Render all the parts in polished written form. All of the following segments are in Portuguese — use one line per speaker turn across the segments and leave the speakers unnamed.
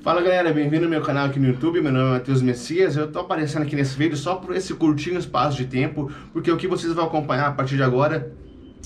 Fala galera, bem-vindo ao meu canal aqui no YouTube. Meu nome é Matheus Messias. Eu tô aparecendo aqui nesse vídeo só por esse curtinho espaço de tempo, porque o que vocês vão acompanhar a partir de agora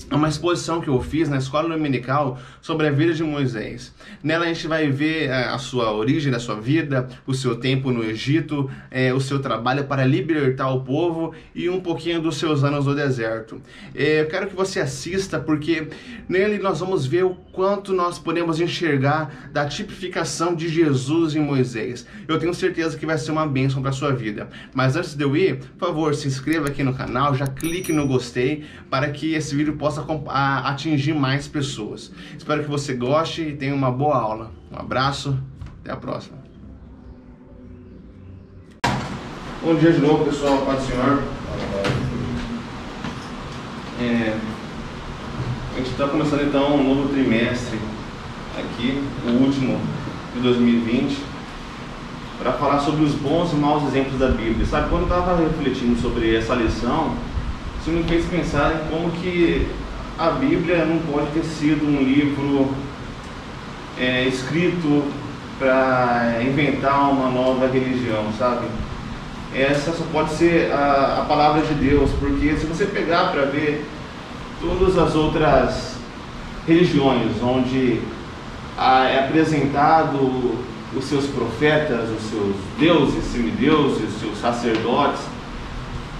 é uma exposição que eu fiz na escola dominical sobre a vida de Moisés. Nela a gente vai ver a sua origem da sua vida, o seu tempo no Egito, o seu trabalho para libertar o povo e um pouquinho dos seus anos no deserto. Eu quero que você assista, porque nele nós vamos ver o quanto nós podemos enxergar da tipificação de Jesus em Moisés. Eu tenho certeza que vai ser uma bênção para a sua vida. Mas antes de eu ir, por favor, se inscreva aqui no canal, já clique no gostei para que esse vídeo possa atingir mais pessoas. Espero que você goste e tenha uma boa aula. Um abraço, até a próxima. Bom dia de novo, pessoal. Paz do Senhor. A gente está começando então um novo trimestre aqui, o último de 2020, para falar sobre os bons e maus exemplos da Bíblia. Sabe, quando eu estava refletindo sobre essa lição, isso me fez pensar em como que a Bíblia não pode ter sido um livro escrito para inventar uma nova religião, sabe? Essa só pode ser a palavra de Deus, porque se você pegar para ver todas as outras religiões onde é apresentado os seus profetas, os seus deuses, semideuses, os seus sacerdotes,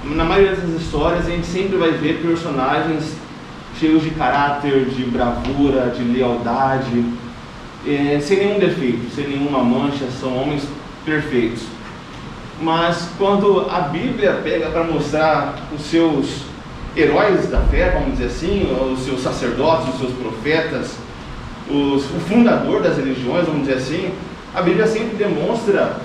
na maioria das histórias a gente sempre vai ver personagens cheios de caráter, de bravura, de lealdade, sem nenhum defeito, sem nenhuma mancha, são homens perfeitos. Mas quando a Bíblia pega para mostrar os seus heróis da fé, vamos dizer assim, os seus sacerdotes, os seus profetas, o fundador das religiões, vamos dizer assim, a Bíblia sempre demonstra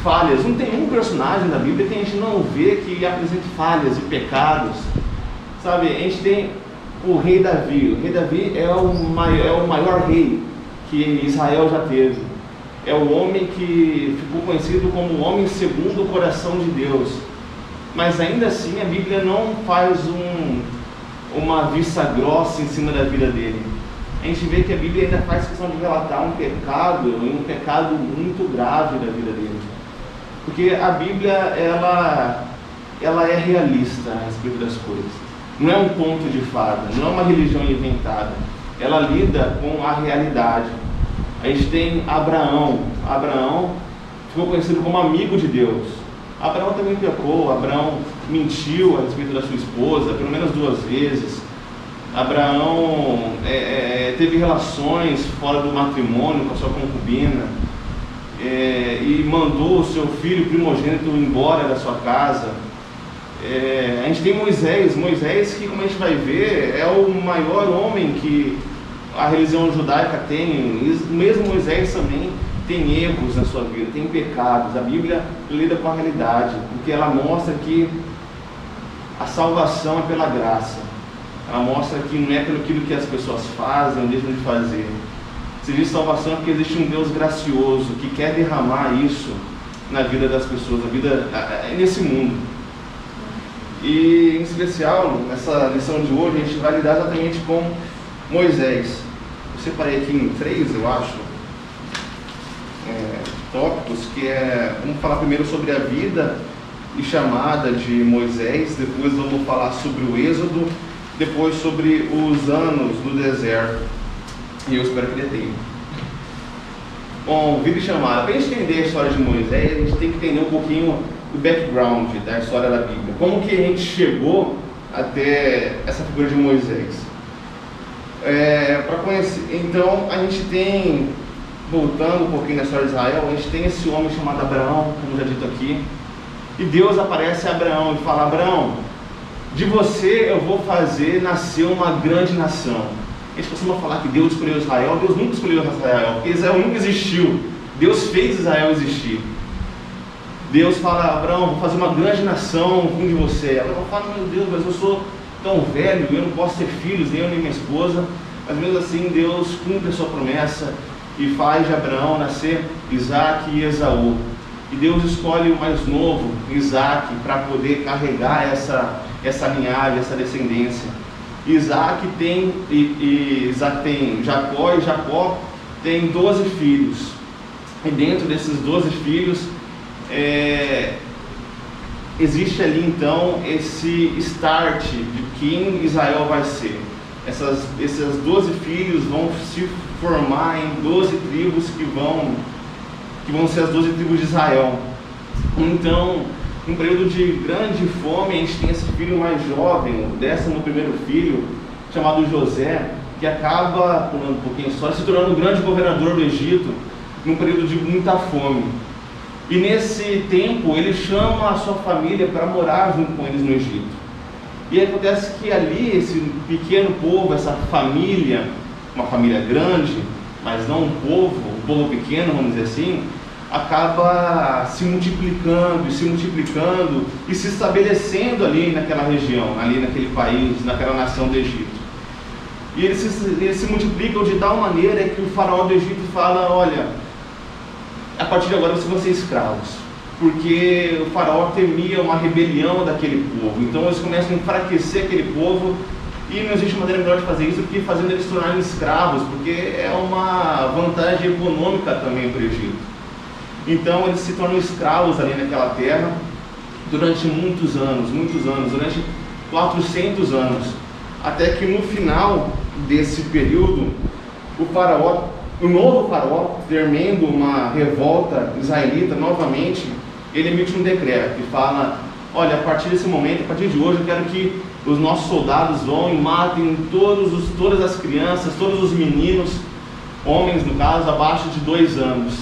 falhas. Não tem um personagem da Bíblia que a gente não vê que apresente falhas e pecados, sabe? A gente tem o rei Davi. O rei Davi é o maior rei que Israel já teve. É o homem que ficou conhecido como o homem segundo o coração de Deus. Mas ainda assim a Bíblia não faz uma vista grossa em cima da vida dele. A gente vê que a Bíblia ainda faz questão de relatar um pecado muito grave da vida dele. Porque a Bíblia, ela é realista a respeito das coisas. Não é um conto de fada, não é uma religião inventada. Ela lida com a realidade. A gente tem Abraão. Abraão ficou conhecido como amigo de Deus. Abraão também pecou. Abraão mentiu a respeito da sua esposa pelo menos 2 vezes. Abraão teve relações fora do matrimônio com a sua concubina, e mandou o seu filho primogênito embora da sua casa. A gente tem Moisés, que, como a gente vai ver, é o maior homem que a religião judaica tem. Mesmo Moisés também tem erros na sua vida, tem pecados. A Bíblia lida com a realidade, porque ela mostra que a salvação é pela graça. Ela mostra que não é pelo que as pessoas fazem ou deixam de fazer. Se existe salvação é porque existe um Deus gracioso que quer derramar isso na vida das pessoas, nesse mundo. E em especial, nessa lição de hoje, a gente vai lidar exatamente com Moisés. Eu separei aqui em 3, eu acho, tópicos, vamos falar primeiro sobre a vida e chamada de Moisés, depois vamos falar sobre o Êxodo, depois sobre os anos no deserto, e eu espero que dê tempo. Bom, vida e chamada. Para a gente entender a história de Moisés, a gente tem que entender um pouquinho do background da história da Bíblia. Como que a gente chegou até essa figura de Moisés? Para conhecer, então, a gente tem, voltando um pouquinho na história de Israel, a gente tem esse homem chamado Abraão, como já dito aqui, e Deus aparece a Abraão e fala: Abraão, de você eu vou fazer nascer uma grande nação. A gente costuma falar que Deus escolheu Israel. Deus nunca escolheu Israel, porque Israel nunca existiu. Deus fez Israel existir. Deus fala: Abraão, vou fazer uma grande nação com de você. Abraão fala: meu Deus, mas eu sou tão velho, eu não posso ter filhos, nem eu nem minha esposa. Mas mesmo assim Deus cumpre a sua promessa e faz de Abraão nascer Isaac e Esaú. E Deus escolhe o mais novo, Isaac, para poder carregar essa linhagem, essa descendência. Isaac tem Jacó, e Jacó tem 12 filhos. E dentro desses 12 filhos, existe ali então esse start de quem Israel vai ser. Esses 12 filhos vão se formar em 12 tribos que vão ser as 12 tribos de Israel. Então, num período de grande fome, a gente tem esse filho mais jovem, o 11º filho, chamado José, que acaba, pulando um pouquinho só, se tornando o grande governador do Egito, num período de muita fome. E nesse tempo, ele chama a sua família para morar junto com eles no Egito. E acontece que ali, esse pequeno povo, essa família, uma família grande, mas não um povo pequeno, vamos dizer assim, acaba se multiplicando e se estabelecendo ali naquela região, ali naquele país, naquela nação do Egito. E eles se multiplicam de tal maneira que o faraó do Egito fala: olha, a partir de agora vocês vão ser escravos. Porque o faraó temia uma rebelião daquele povo. Então eles começam a enfraquecer aquele povo, e não existe maneira melhor de fazer isso do que fazendo eles se tornarem escravos, porque é uma vantagem econômica também para o Egito. Então eles se tornam escravos ali naquela terra durante muitos anos, durante 400 anos, até que no final desse período, o novo faraó, temendo uma revolta israelita novamente, ele emite um decreto que fala: olha, a partir desse momento, a partir de hoje, eu quero que os nossos soldados vão e matem todas as crianças, todos os meninos, homens no caso, abaixo de 2 anos.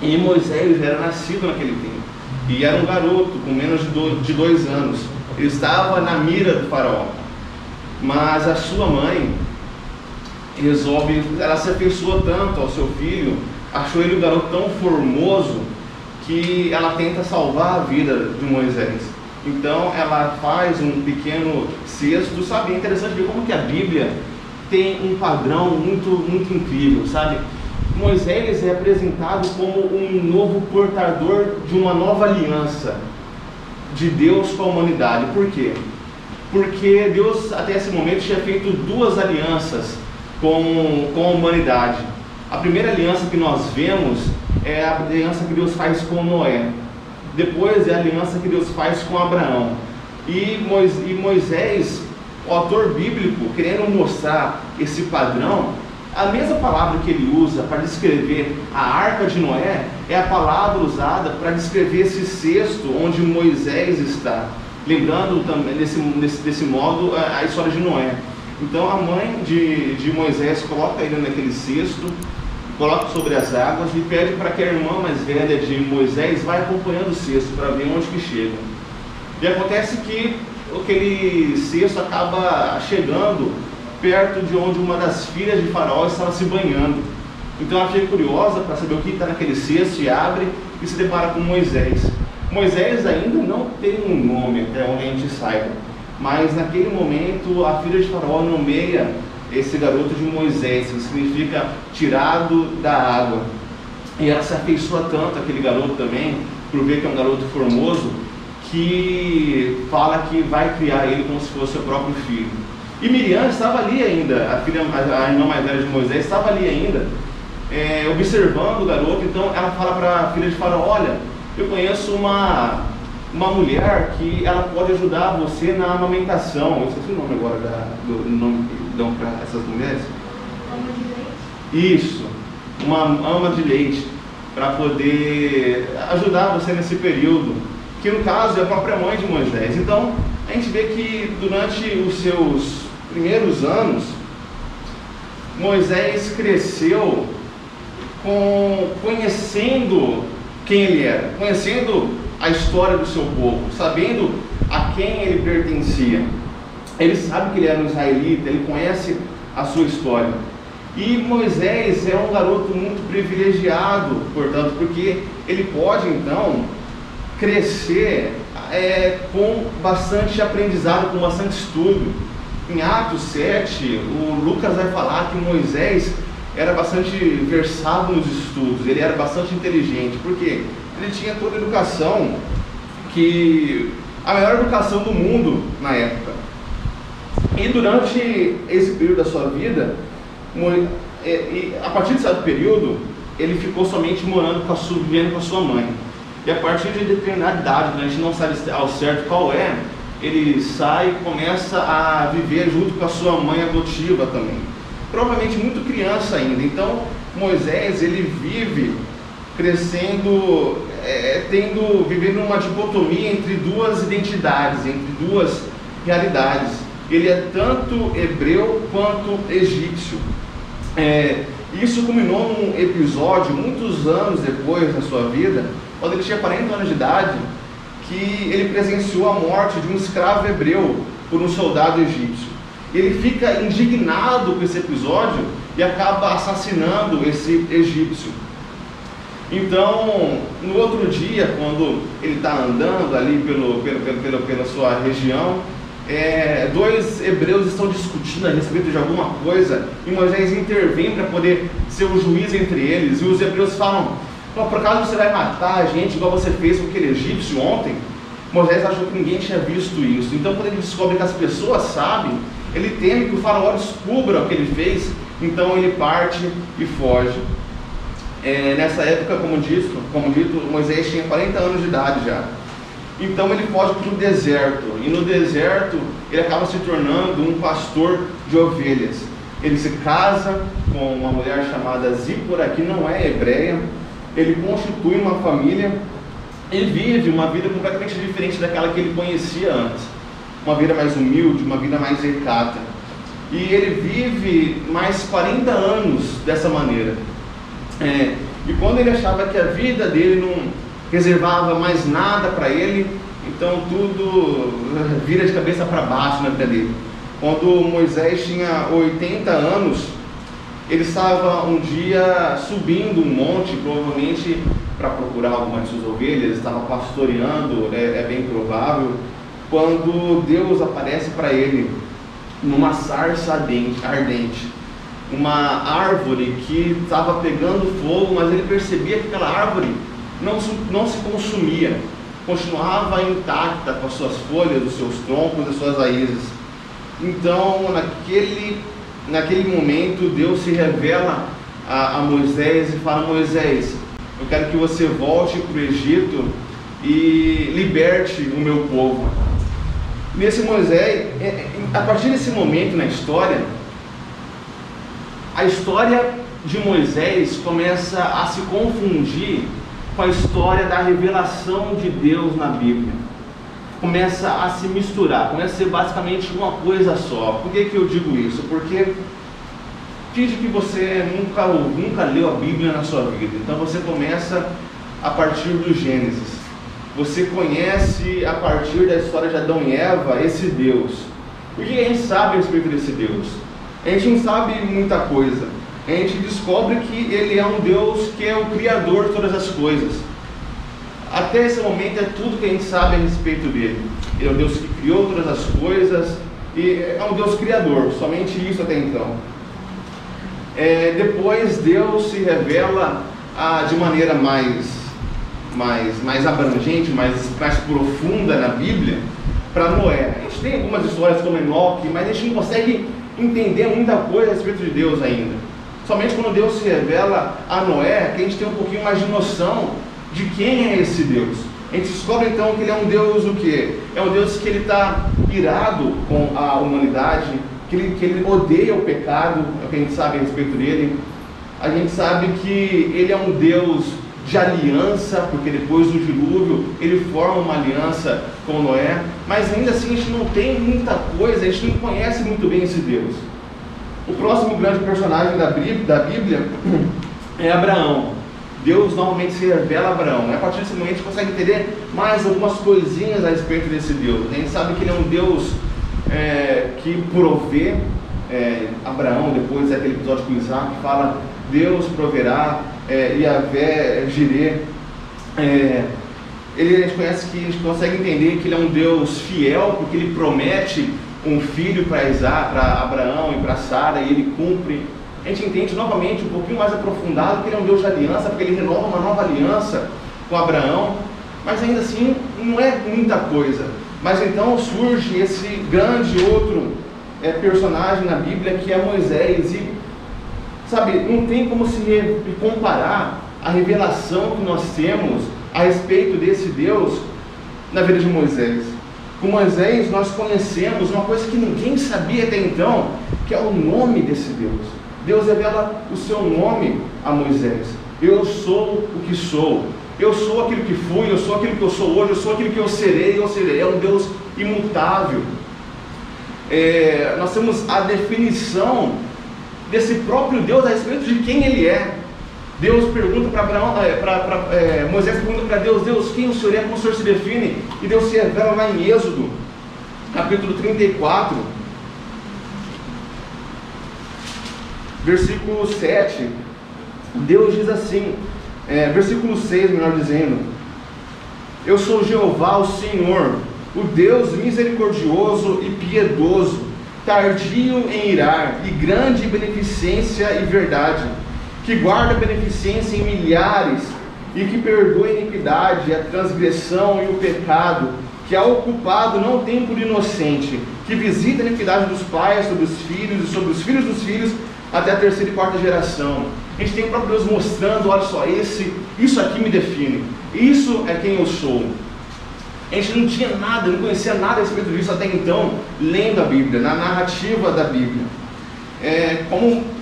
E Moisés era nascido naquele tempo, e era um garoto com menos de 2 anos. Ele estava na mira do faraó, mas a sua mãe ela se afeiçoou tanto ao seu filho, achou ele um garoto tão formoso, que ela tenta salvar a vida de Moisés. Então ela faz um pequeno cesto, sabe? É interessante ver como que a Bíblia tem um padrão muito incrível, sabe? Moisés é apresentado como um novo portador de uma nova aliança de Deus com a humanidade. Por quê? Porque Deus até esse momento tinha feito 2 alianças com a humanidade. A primeira aliança que nós vemos é a aliança que Deus faz com Noé. Depois é a aliança que Deus faz com Abraão. E Moisés, o autor bíblico, querendo mostrar esse padrão, a mesma palavra que ele usa para descrever a arca de Noé é a palavra usada para descrever esse cesto onde Moisés está. Lembrando também desse modo a história de Noé. Então a mãe de Moisés coloca ele naquele cesto, coloca sobre as águas e pede para que a irmã mais velha de Moisés vá acompanhando o cesto para ver onde que chega. E acontece que aquele cesto acaba chegando perto de onde uma das filhas de Faraó estava se banhando. Então ela fica curiosa para saber o que está naquele cesto e abre e se depara com Moisés. Moisés ainda não tem um nome, até onde a gente saiba, mas naquele momento a filha de Faraó nomeia esse garoto de Moisés, que significa tirado da água. E ela se afeiçoa tanto àquele garoto também, por ver que é um garoto formoso, que fala que vai criar ele como se fosse o próprio filho. E Miriam estava ali ainda, a irmã mais velha de Moisés estava ali ainda, observando o garoto. Então ela fala para a filha de Faraó: olha, eu conheço uma mulher que ela pode ajudar você na amamentação. Eu esqueci o nome agora do nome que dão para essas mulheres.
Ama de leite?
Isso, uma ama de leite, para poder ajudar você nesse período, que no caso é a própria mãe de Moisés. Então a gente vê que durante os seus primeiros anos, Moisés cresceu conhecendo quem ele era, conhecendo a história do seu povo, sabendo a quem ele pertencia. Ele sabe que ele era um israelita, ele conhece a sua história. E Moisés é um garoto muito privilegiado, portanto, porque ele pode então crescer com bastante aprendizado, com bastante estudo. Em Atos 7, o Lucas vai falar que Moisés era bastante versado nos estudos, ele era bastante inteligente, porque ele tinha toda a educação, a melhor educação do mundo na época. E durante esse período da sua vida, e a partir de certo período, ele ficou somente vivendo com a sua mãe. E a partir de determinada idade, a gente não sabe ao certo qual é, ele sai e começa a viver junto com a sua mãe adotiva também. Provavelmente muito criança ainda. Então, Moisés, ele vive crescendo, vivendo uma dicotomia entre duas identidades, entre duas realidades. Ele é tanto hebreu quanto egípcio. Isso culminou num episódio, muitos anos depois da sua vida, quando ele tinha 40 anos de idade, que ele presenciou a morte de um escravo hebreu por um soldado egípcio. Ele fica indignado com esse episódio e acaba assassinando esse egípcio. Então, no outro dia, quando ele está andando ali pela sua região, dois hebreus estão discutindo a respeito de alguma coisa, e Moisés intervém para poder ser o juiz entre eles, e os hebreus falam: por acaso você vai matar a gente igual você fez com aquele egípcio ontem? Moisés achou que ninguém tinha visto isso. Então, quando ele descobre que as pessoas sabem, ele teme que o faraó descubra o que ele fez. Então ele parte e foge. Nessa época, como dito, Moisés tinha 40 anos de idade já. Então ele foge para o deserto, e no deserto ele acaba se tornando um pastor de ovelhas. Ele se casa com uma mulher chamada Zípora, que não é hebreia. Ele constitui uma família e vive uma vida completamente diferente daquela que ele conhecia antes. Uma vida mais humilde, uma vida mais recata. E ele vive mais 40 anos dessa maneira. E quando ele achava que a vida dele não reservava mais nada para ele, então tudo vira de cabeça para baixo na vida dele. Quando Moisés tinha 80 anos, ele estava um dia subindo um monte, provavelmente para procurar algumas de suas ovelhas, estava pastoreando, é bem provável, quando Deus aparece para ele numa sarça ardente, uma árvore que estava pegando fogo, mas ele percebia que aquela árvore não se consumia, continuava intacta com as suas folhas, os seus troncos, as suas raízes. Então, naquele momento, Deus se revela a Moisés e fala: Moisés, eu quero que você volte para o Egito e liberte o meu povo. Nesse Moisés, a partir desse momento na história, a história de Moisés começa a se confundir com a história da revelação de Deus na Bíblia. Começa a se misturar, começa a ser basicamente uma coisa só. Por que eu digo isso? Porque finge que você nunca leu a Bíblia na sua vida. Então você começa a partir do Gênesis. Você conhece a partir da história de Adão e Eva esse Deus. O que a gente sabe a respeito desse Deus? A gente não sabe muita coisa. A gente descobre que ele é um Deus que é o Criador de todas as coisas. Até esse momento é tudo que a gente sabe a respeito dele. Ele é um Deus que criou todas as coisas e é um Deus criador, somente isso até então. Depois Deus se revela de maneira mais abrangente, mais profunda na Bíblia para Noé. A gente tem algumas histórias como Enoque, mas a gente não consegue entender muita coisa a respeito de Deus ainda. Somente quando Deus se revela a Noé, que a gente tem um pouquinho mais de noção de quem é esse Deus. A gente descobre então que ele é um Deus o quê? É um Deus que ele está irado com a humanidade, que ele odeia o pecado, é o que a gente sabe a respeito dele. A gente sabe que ele é um Deus de aliança, porque depois do dilúvio ele forma uma aliança com Noé, mas ainda assim a gente não tem muita coisa, a gente não conhece muito bem esse Deus. O próximo grande personagem da Bíblia é Abraão. Deus normalmente se revela a Abraão. A partir desse momento a gente consegue entender mais algumas coisinhas a respeito desse Deus. A gente sabe que ele é um Deus que provê. Abraão, depois daquele episódio com Isaac, fala: Deus proverá, Yahvé, Jireh. A gente consegue entender que ele é um Deus fiel, porque ele promete um filho para Abraão e para Sara, e ele cumpre. A gente entende novamente um pouquinho mais aprofundado que ele é um Deus de aliança, porque ele renova uma nova aliança com Abraão, mas ainda assim não é muita coisa. Mas então surge esse grande outro personagem na Bíblia, que é Moisés, e sabe, não tem como se comparar a revelação que nós temos a respeito desse Deus na vida de Moisés. Com Moisés nós conhecemos uma coisa que ninguém sabia até então, que é o nome desse Deus. Deus revela o seu nome a Moisés. Eu sou o que sou. Eu sou aquilo que fui, eu sou aquilo que eu sou hoje, eu sou aquilo que eu serei. É um Deus imutável. Nós temos a definição desse próprio Deus a respeito de quem Ele é. Deus pergunta para Abraão, Moisés pergunta para Deus: Deus, quem o Senhor é, como o Senhor se define? E Deus se revela lá em Êxodo, capítulo 34, versículo 7. Deus diz assim, versículo 6, melhor dizendo: eu sou Jeová, o Senhor, o Deus misericordioso e piedoso, tardio em irar, e grande em beneficência e verdade, que guarda a beneficência em milhares, e que perdoa a iniquidade, a transgressão e o pecado, que ao culpado não tem por inocente, que visita a iniquidade dos pais sobre os filhos e sobre os filhos dos filhos, até a terceira e quarta geração. A gente tem o próprio Deus mostrando: olha só, isso aqui me define, isso é quem eu sou. A gente não tinha nada, não conhecia nada a respeito disso até então, lendo a Bíblia, na narrativa da Bíblia.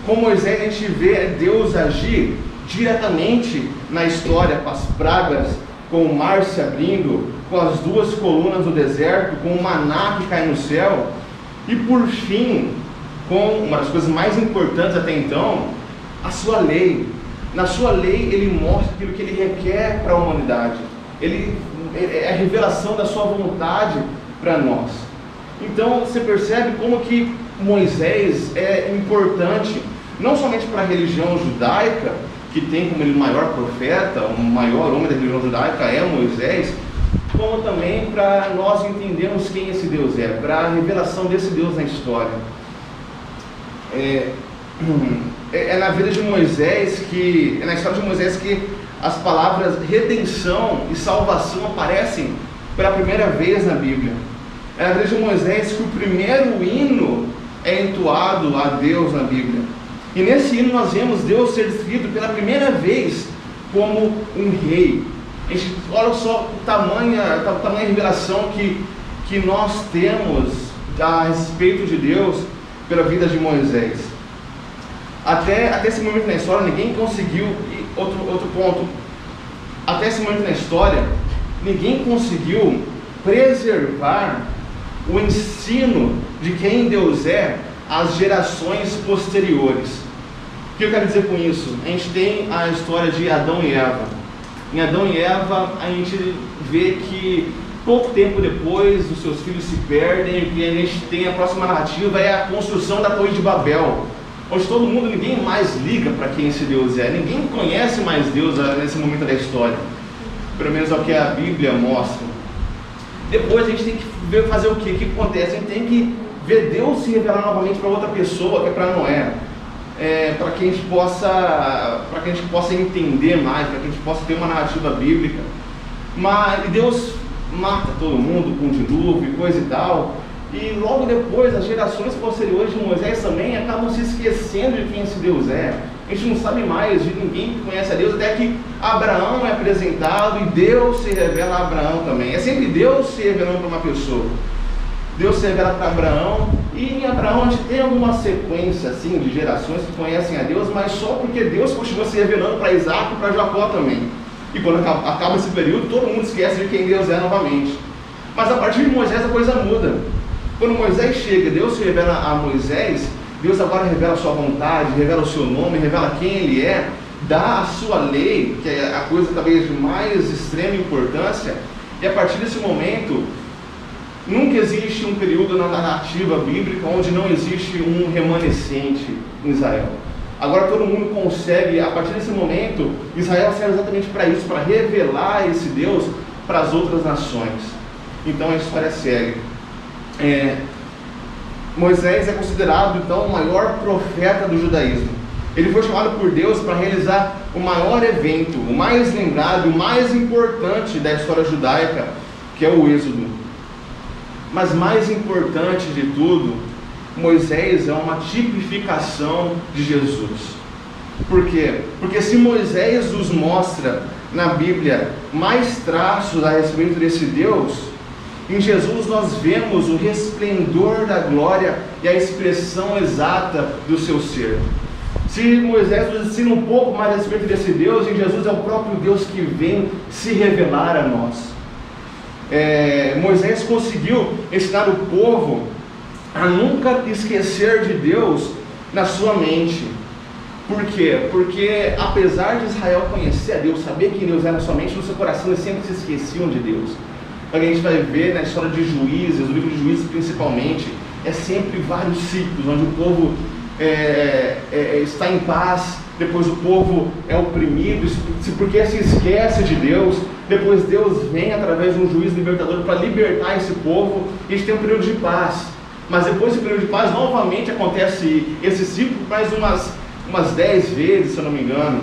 Com Moisés a gente vê Deus agir diretamente na história, com as pragas, com o mar se abrindo, com as duas colunas do deserto, com o maná que cai no céu, e por fim, com uma das coisas mais importantes até então, a sua lei. Na sua lei Ele mostra aquilo que Ele requer para a humanidade. Ele é a revelação da sua vontade para nós. Então você percebe como que Moisés é importante, não somente para a religião judaica, que tem como ele o maior profeta, o maior homem da religião judaica é Moisés, como também para nós entendermos quem esse Deus é, para a revelação desse Deus na história. Na vida de Moisés que, na história de Moisés que as palavras redenção e salvação aparecem pela primeira vez na Bíblia. É na vida de Moisés que o primeiro hino é entoado a Deus na Bíblia. E nesse hino nós vemos Deus ser descrito pela primeira vez como um rei. A gente, olha só o tamanha revelação que nós temos a respeito de Deus pela vida de Moisés. Até esse momento na história ninguém conseguiu, outro ponto, até esse momento na história ninguém conseguiu preservar o ensino de quem Deus é às gerações posteriores. O que eu quero dizer com isso? A gente tem a história de Adão e Eva. Em Adão e Eva a gente vê que pouco tempo depois os seus filhos se perdem, e a gente tem a próxima narrativa, é a construção da Torre de Babel, onde todo mundo, ninguém mais liga para quem esse Deus é, ninguém conhece mais Deus nesse momento da história, pelo menos é o que a Bíblia mostra. Depois a gente tem que fazer o quê? O que acontece? A gente tem que ver Deus se revelar novamente para outra pessoa, que é para Noé, para que a gente possa entender mais, para que a gente possa ter uma narrativa bíblica. Mas Deus mata todo mundo com dilúvio, coisa e tal. E logo depois, as gerações posteriores de Moisés também acabam se esquecendo de quem esse Deus é. A gente não sabe mais de ninguém que conhece a Deus, até que Abraão é apresentado e Deus se revela a Abraão também. É sempre Deus se revelando para uma pessoa. Deus se revela para Abraão, e em Abraão a gente tem alguma sequência assim, de gerações que conhecem a Deus, mas só porque Deus continua se revelando para Isaac e para Jacó também. E quando acaba esse período, todo mundo esquece de quem Deus é novamente. Mas a partir de Moisés a coisa muda. Quando Moisés chega, Deus se revela a Moisés, Deus agora revela a sua vontade, revela o seu nome, revela quem Ele é, dá a sua lei, que é a coisa talvez de mais extrema importância, e a partir desse momento, nunca existe um período na narrativa bíblica onde não existe um remanescente em Israel. Agora todo mundo consegue, a partir desse momento, Israel serve exatamente para isso, para revelar esse Deus para as outras nações. Então a história segue. Moisés é considerado então o maior profeta do judaísmo. Ele foi chamado por Deus para realizar o maior evento, o mais lembrado, o mais importante da história judaica, que é o Êxodo. Mas mais importante de tudo, Moisés é uma tipificação de Jesus. Por quê? Porque se Moisés nos mostra na Bíblia mais traços a respeito desse Deus, em Jesus nós vemos o resplendor da glória e a expressão exata do seu ser. Se Moisés nos ensina um pouco mais a respeito desse Deus, em Jesus é o próprio Deus que vem se revelar a nós. Moisés conseguiu ensinar o povo a nunca esquecer de Deus na sua mente. Por quê? Porque apesar de Israel conhecer a Deus, saber quem Deus é na sua mente, no seu coração eles sempre se esqueciam de Deus. A gente vai ver na história de Juízes, no livro de Juízes principalmente, é sempre vários ciclos, onde o povo está em paz, depois o povo é oprimido, porque se esquece de Deus, depois Deus vem através de um juiz libertador para libertar esse povo, e a gente tem um período de paz. Mas depois desse período de paz, novamente acontece esse ciclo, mais umas 10 vezes, se eu não me engano.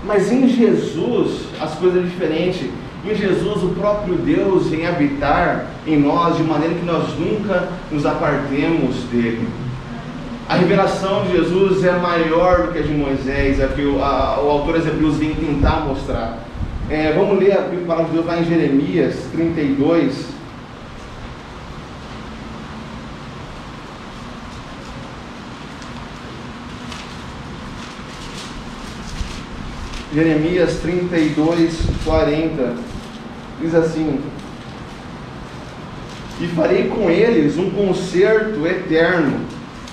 Mas em Jesus as coisas são diferentes. Em Jesus o próprio Deus vem habitar em nós de maneira que nós nunca nos apartemos dele. A revelação de Jesus é maior do que a de Moisés, é que o autor dos Hebreus vem tentar mostrar. Vamos ler a palavra de Deus lá em Jeremias 32. Jeremias 32, 40, diz assim: e farei com eles um concerto eterno,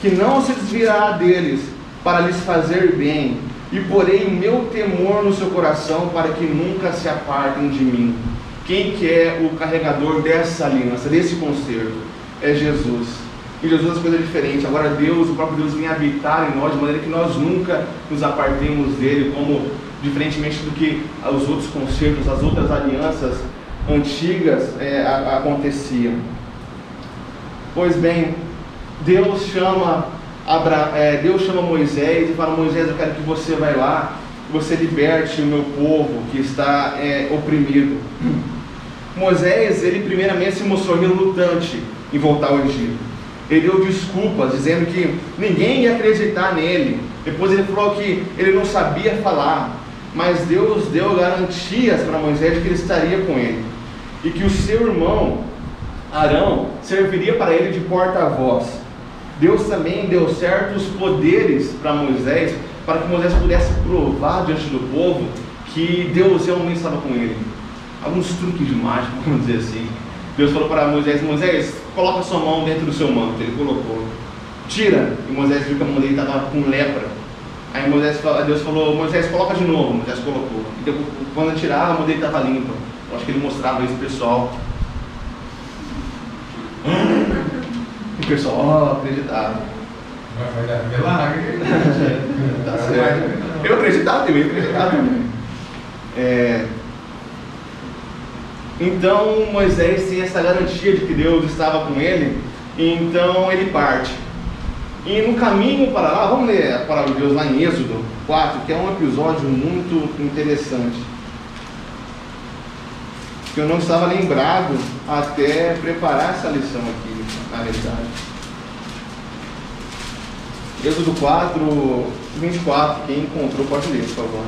que não se desviará deles, para lhes fazer bem, e porei o meu temor no seu coração, para que nunca se apartem de mim. Quem que é o carregador dessa aliança, desse concerto? É Jesus. Em Jesus as coisas são diferentes. Agora Deus, o próprio Deus, vem habitar em nós, de maneira que nós nunca nos apartemos dele, diferentemente do que os outros concertos, as outras alianças antigas aconteciam. Pois bem, Deus chama Moisés e fala: Moisés, eu quero que você vá lá, que você liberte o meu povo que está oprimido. Moisés, ele primeiramente se mostrou relutante em voltar ao Egito. Ele deu desculpas, dizendo que ninguém ia acreditar nele. Depois ele falou que ele não sabia falar, mas Deus deu garantias para Moisés de que ele estaria com ele, e que o seu irmão Arão serviria para ele de porta-voz. Deus também deu certos poderes para Moisés, para que Moisés pudesse provar diante do povo que Deus realmente estava com ele. Alguns truques de mágica, vamos dizer assim. Deus falou para Moisés: Moisés, coloca sua mão dentro do seu manto. Ele colocou. Tira. E Moisés viu que a mão dele estava com lepra. Aí Deus falou: Moisés, coloca de novo. Moisés colocou. E quando ele tirava, a mão dele estava limpa. Eu acho que ele mostrava isso pro pessoal. E o pessoal, acreditava.
Vai dar milagre.
Tá certo. Eu acreditava também. Então Moisés tem essa garantia de que Deus estava com ele, e então ele parte. E no caminho para lá, vamos ler a palavra de Deus lá em Êxodo 4, que é um episódio muito interessante, que eu não estava lembrado até preparar essa lição aqui, na verdade. Êxodo 4, 24, quem encontrou pode ler, por favor.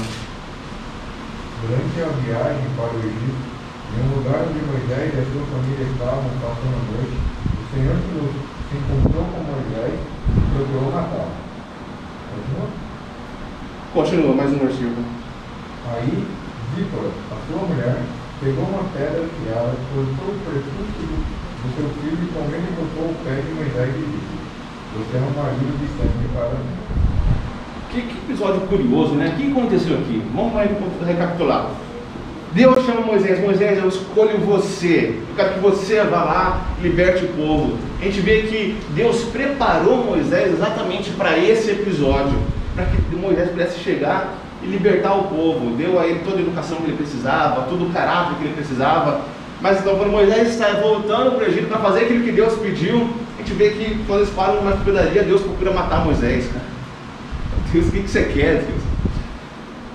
Durante a viagem para o Egito, em um lugar onde Moisés e a sua família estavam passando a noite, o Senhor se encontrou com Moisés e procurou matá-lo.
Continua, mais um versículo.
Aí, Zípora, a sua mulher, pegou uma pedra afiada, cortou o prepúcio do seu filho e também lhe cortou o pé de Moisés e disse: você é um marido de sangue para mim.
Que episódio curioso, né? O que aconteceu aqui? Vamos recapitular. Deus chama Moisés: Moisés, eu escolho você, eu quero que você vá lá e liberte o povo. A gente vê que Deus preparou Moisés exatamente para esse episódio, para que Moisés pudesse chegar e libertar o povo. Deu a ele toda a educação que ele precisava, todo o caráter que ele precisava. Mas então, quando Moisés está voltando para o Egito para fazer aquilo que Deus pediu, a gente vê que quando eles param numa hospedaria, Deus procura matar Moisés, cara. Deus, o que você quer, Deus?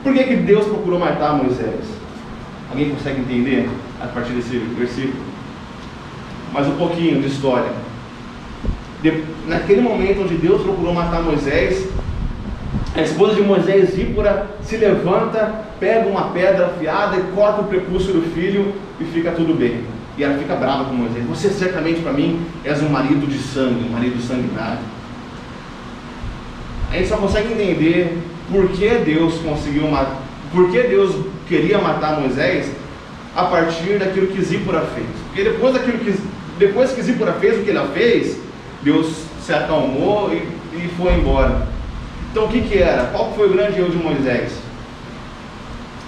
Por que Deus procurou matar Moisés? Alguém consegue entender a partir desse versículo? Mais um pouquinho de história. Naquele momento onde Deus procurou matar Moisés, A esposa de Moisés, Zípora, se levanta, pega uma pedra afiada e corta o prepúcio do filho e fica tudo bem. E ela fica brava com Moisés. Você certamente para mim és um marido de sangue, um marido sanguinário. A gente só consegue entender por que Deus queria matar Moisés a partir daquilo que Zípora fez. Porque depois que Zípora fez o que ela fez, Deus se acalmou e foi embora. Então o que era? Qual foi o grande erro de Moisés?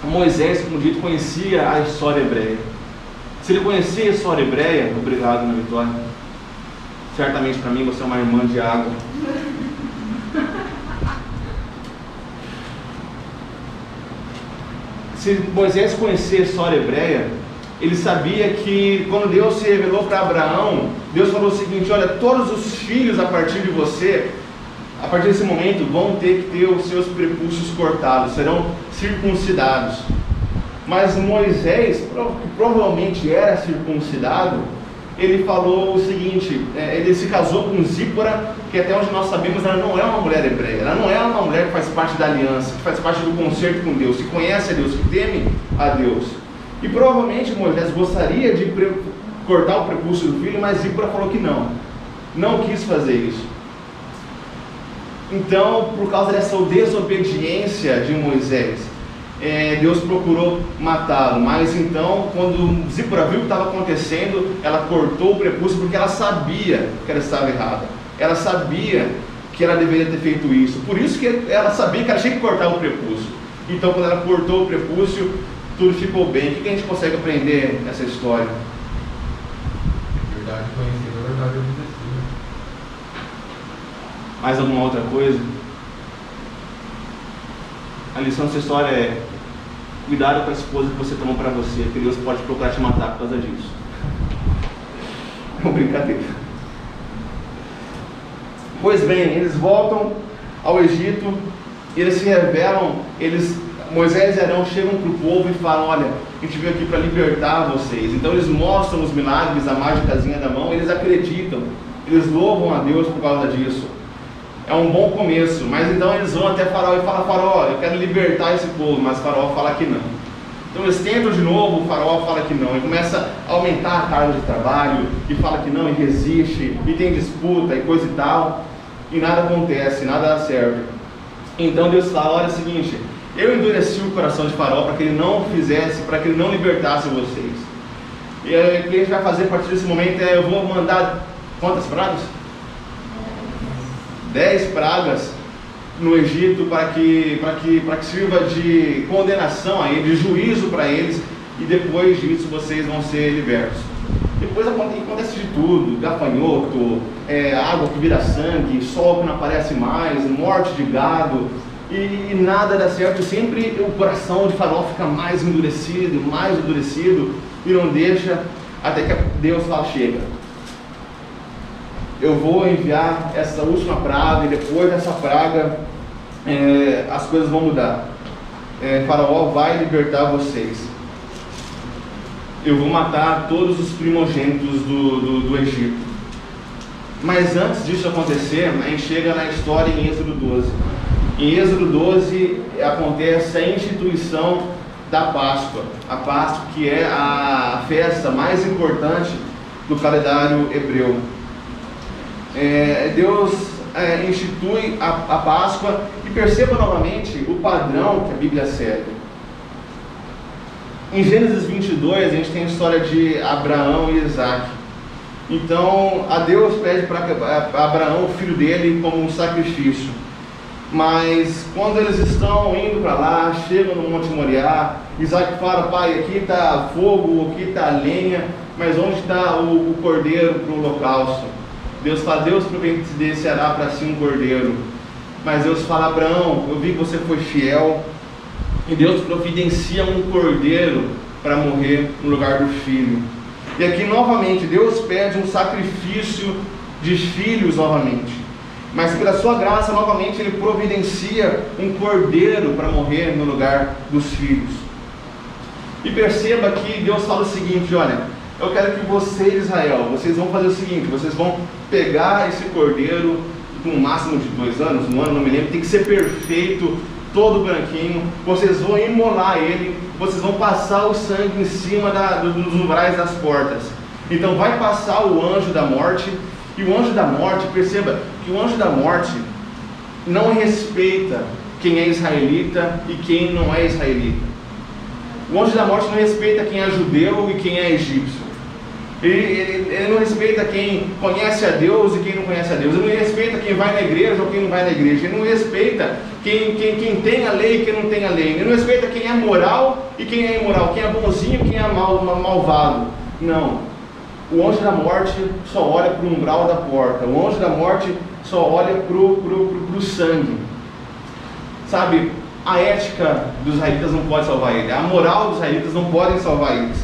Moisés, como dito, conhecia a história hebreia. Se ele conhecia a história hebreia, obrigado, Ana Vitória. Certamente para mim você é uma irmã de água. Se Moisés conhecia a história hebreia, ele sabia que quando Deus se revelou para Abraão, Deus falou o seguinte: olha, todos os filhos a partir de você, a partir desse momento, vão ter que ter os seus prepúcios cortados, serão circuncidados. Mas Moisés, que provavelmente era circuncidado, ele falou o seguinte, ele se casou com Zípora, que até onde nós sabemos ela não é uma mulher hebreia, ela não é uma mulher que faz parte da aliança, que faz parte do concerto com Deus, que conhece a Deus, que teme a Deus. E provavelmente Moisés gostaria de cortar o prepúcio do filho, mas Zípora falou que não quis fazer isso. Então, por causa dessa desobediência de Moisés, Deus procurou matá-lo. Mas então, quando Zípora viu o que estava acontecendo, ela cortou o prepúcio, porque ela sabia que ela estava errada. Ela sabia que ela deveria ter feito isso. Por isso que ela sabia que ela tinha que cortar o prepúcio. Então, quando ela cortou o prepúcio, tudo ficou bem. O que a gente consegue aprender nessa história?
Verdade conhecida, verdade obedecida.
Mais alguma outra coisa? A lição dessa história é: cuidado com a esposa que você tomou para você, porque Deus pode procurar te matar por causa disso. É uma brincadeira. Pois bem, eles voltam ao Egito, eles se revelam, Moisés e Arão chegam para o povo e falam: olha, a gente veio aqui para libertar vocês. Então eles mostram os milagres, a mágicazinha da mão, eles acreditam, eles louvam a Deus por causa disso. É um bom começo, mas então eles vão até Faraó e falam: Faraó, eu quero libertar esse povo, mas Faraó fala que não. Então eles tentam de novo, o Faraó fala que não, e começa a aumentar a carga de trabalho, e fala que não, e resiste, e tem disputa, e coisa e tal, e nada acontece, nada dá certo. Então Deus fala: olha, é o seguinte, eu endureci o coração de Faraó para que ele não fizesse, para que ele não libertasse vocês. E aí, o que a gente vai fazer a partir desse momento eu vou mandar, quantas pragas? 10 pragas no Egito para que sirva de condenação a eles, de juízo para eles, e depois disso vocês vão ser libertos. Depois acontece de tudo: gafanhoto, água que vira sangue, sol que não aparece mais, morte de gado, e nada dá certo. Sempre o coração de Faraó fica mais endurecido, e não deixa, até que Deus fala: chega, eu vou enviar essa última praga, e depois dessa praga as coisas vão mudar. Faraó vai libertar vocês. Eu vou matar todos os primogênitos do Egito. Mas antes disso acontecer, a gente chega na história em Êxodo 12. Em Êxodo 12 acontece a instituição da Páscoa. A Páscoa, que é a festa mais importante do calendário hebreu. Deus institui a Páscoa, e perceba novamente o padrão que a Bíblia segue. Em Gênesis 22 a gente tem a história de Abraão e Isaac. Então a Deus pede para Abraão o filho dele como um sacrifício. Mas quando eles estão indo para lá, chegam no Monte Moriá, Isaac fala: pai, aqui está fogo, aqui está lenha, mas onde está o cordeiro para o holocausto? Deus fala: Deus providenciará para si um cordeiro. Mas Deus fala: Abraão, eu vi que você foi fiel, e Deus providencia um cordeiro para morrer no lugar do filho. E aqui novamente Deus pede um sacrifício de filhos novamente. Mas pela sua graça novamente Ele providencia um cordeiro para morrer no lugar dos filhos. E perceba que Deus fala o seguinte: olha, eu quero que vocês, Israel, vocês vão fazer o seguinte: vocês vão pegar esse cordeiro, com um máximo de 2 anos, 1 ano, não me lembro, tem que ser perfeito, todo branquinho. Vocês vão imolar ele, vocês vão passar o sangue em cima dos umbrais das portas. Então vai passar o anjo da morte, e o anjo da morte, perceba que o anjo da morte não respeita quem é israelita e quem não é israelita. O anjo da morte não respeita quem é judeu e quem é egípcio. Ele não respeita quem conhece a Deus e quem não conhece a Deus. Ele não respeita quem vai na igreja ou quem não vai na igreja. Ele não respeita quem tem a lei e quem não tem a lei. Ele não respeita quem é moral e quem é imoral, quem é bonzinho e quem é malvado. Não. O anjo da morte só olha para o umbral da porta. O anjo da morte só olha para o sangue. Sabe, a ética dos israelitas não pode salvar ele. A moral dos israelitas não podem salvar eles.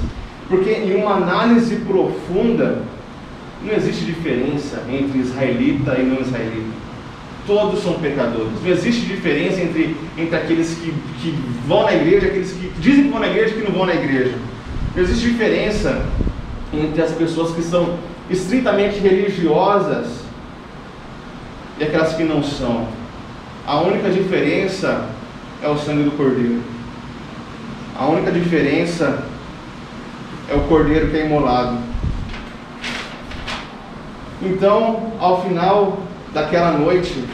Porque em uma análise profunda, não existe diferença entre israelita e não israelita. Todos são pecadores. Não existe diferença entre aqueles que vão na igreja, aqueles que dizem que vão na igreja e que não vão na igreja. Não existe diferença entre as pessoas que são estritamente religiosas e aquelas que não são. A única diferença é o sangue do Cordeiro. A única diferença é o Cordeiro que é imolado. Então, ao final daquela noite,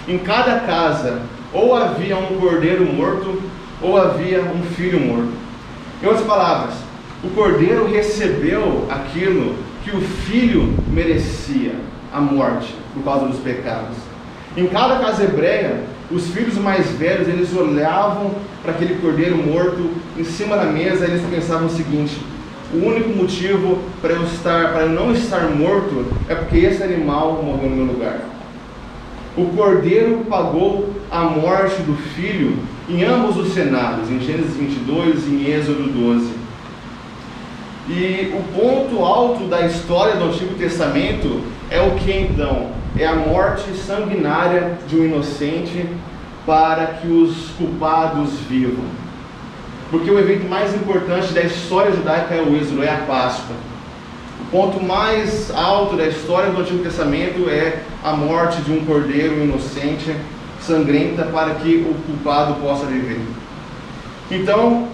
em cada casa, ou havia um cordeiro morto, ou havia um filho morto. Em outras palavras, o cordeiro recebeu aquilo que o filho merecia, a morte, por causa dos pecados. Em cada casa hebreia, os filhos mais velhos, eles olhavam para aquele cordeiro morto em cima da mesa, e eles pensavam o seguinte: o único motivo para eu não estar morto é porque esse animal morreu no meu lugar. O cordeiro pagou a morte do filho em ambos os cenários, em Gênesis 22 e em Êxodo 12. E o ponto alto da história do Antigo Testamento é o que então? É a morte sanguinária de um inocente para que os culpados vivam. Porque o evento mais importante da história judaica é o Êxodo, é a Páscoa. O ponto mais alto da história do Antigo Testamento é a morte de um cordeiro inocente, sangrenta, para que o culpado possa viver. Então,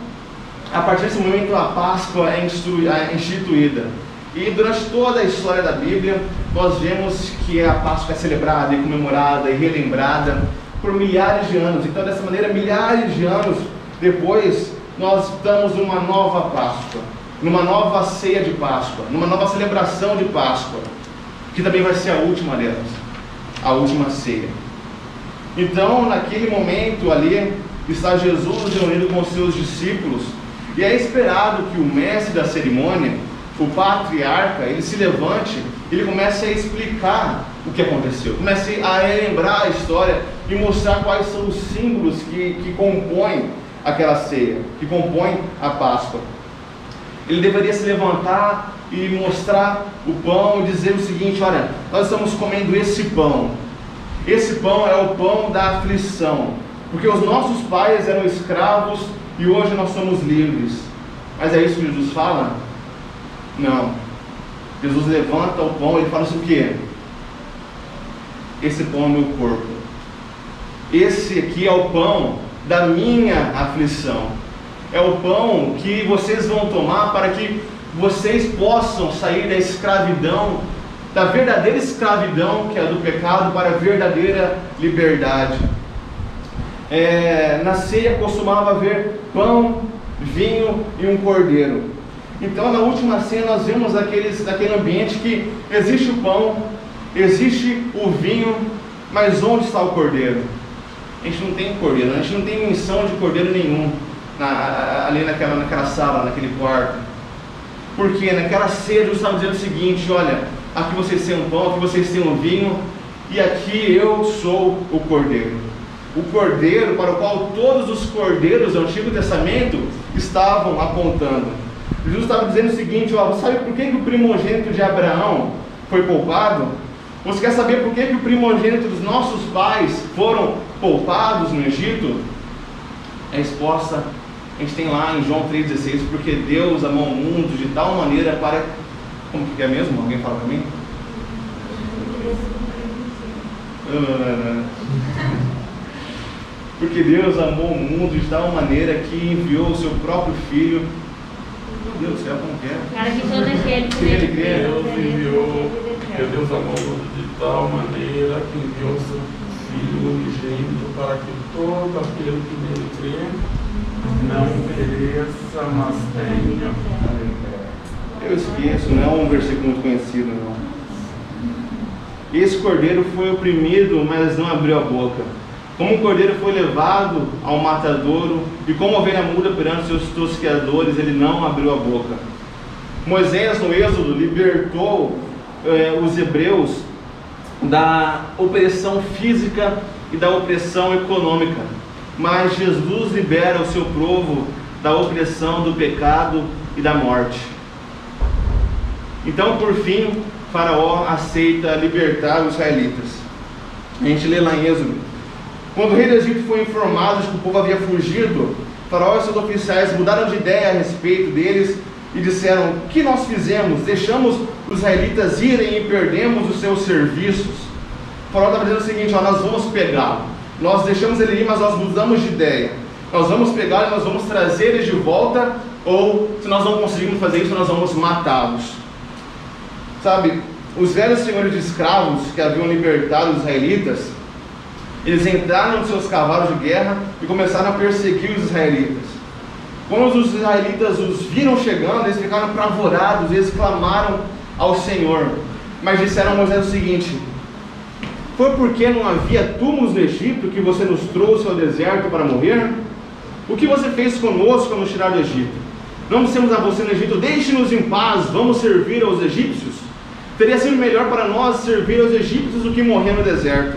a partir desse momento, a Páscoa é instituída. E durante toda a história da Bíblia, nós vemos que a Páscoa é celebrada e comemorada e relembrada por milhares de anos. Então, dessa maneira, milhares de anos depois, nós estamos numa nova Páscoa, numa nova ceia de Páscoa, numa nova celebração de Páscoa, que também vai ser a última delas, a última ceia. Então, naquele momento ali, está Jesus reunido com os seus discípulos, e é esperado que o mestre da cerimônia, o patriarca, ele se levante, ele comece a explicar o que aconteceu, comece a relembrar a história e mostrar quais são os símbolos que compõem aquela ceia, que compõem a Páscoa. Ele deveria se levantar e mostrar o pão e dizer o seguinte: olha, nós estamos comendo esse pão é o pão da aflição, porque os nossos pais eram escravos e hoje nós somos livres. Mas é isso que Jesus fala? Não. Jesus levanta o pão e ele fala assim: o quê? Esse pão é o meu corpo. Esse aqui é o pão da minha aflição. É o pão que vocês vão tomar para que vocês possam sair da escravidão, da verdadeira escravidão, que é a do pecado, para a verdadeira liberdade. Na ceia costumava haver pão, vinho e um cordeiro. Então, na última ceia, nós vemos daquele ambiente que existe o pão, existe o vinho, mas onde está o cordeiro? A gente não tem cordeiro, a gente não tem menção de cordeiro nenhum ali naquela sala, naquele quarto. Porque naquela ceia Jesus estava dizendo o seguinte: olha, aqui vocês têm um pão, aqui vocês têm um vinho, e aqui eu sou o cordeiro. O cordeiro para o qual todos os cordeiros do Antigo Testamento estavam apontando. Jesus estava dizendo o seguinte: ó, sabe por que o primogênito de Abraão foi poupado? Você quer saber por que o primogênito dos nossos pais foram poupados no Egito? A resposta a gente tem lá em João 3,16: porque Deus amou o mundo de tal maneira para... Como que é mesmo? Alguém fala para mim? Porque Deus amou o mundo de tal maneira que enviou o seu próprio Filho. Meu Deus do céu, como que é?
Para que todo aquele que
Ele
nele
crê.
crê
Deus
não pereça,
enviou,
mas tenha vida
que
eterna.
Deus amou o mundo de tal maneira que enviou seu Filho unigênito para que todo aquele que nele crê não pereça, mas tenha.
Eu esqueço, não é um versículo muito conhecido, não. Esse cordeiro foi oprimido, mas não abriu a boca. Como o cordeiro foi levado ao matadouro, e como ovelha muda perante seus tosqueadores, ele não abriu a boca. Moisés, no Êxodo, libertou os hebreus da opressão física e da opressão econômica. Mas Jesus libera o seu povo da opressão do pecado e da morte. Então, por fim, Faraó aceita libertar os israelitas. A gente lê lá em Êxodo. Quando o rei do Egito foi informado de que o povo havia fugido, Faraó e seus oficiais mudaram de ideia a respeito deles e disseram: o que nós fizemos? Deixamos os israelitas irem e perdemos os seus serviços. O Faraó estava dizendo o seguinte: nós vamos pegá-lo. Nós deixamos ele ir, mas nós mudamos de ideia. Nós vamos pegá-lo e nós vamos trazer eles de volta, ou se nós não conseguirmos fazer isso, nós vamos matá-los. Sabe, os velhos senhores de escravos que haviam libertado os israelitas, eles entraram nos seus cavalos de guerra e começaram a perseguir os israelitas. Quando os israelitas os viram chegando, eles ficaram apavorados, eles clamaram ao Senhor, mas disseram a Moisés o seguinte: foi porque não havia túmulos no Egito que você nos trouxe ao deserto para morrer? O que você fez conosco ao nos tirar do Egito? Não dissemos a você no Egito: deixe-nos em paz, vamos servir aos egípcios? Teria sido melhor para nós servir aos egípcios do que morrer no deserto.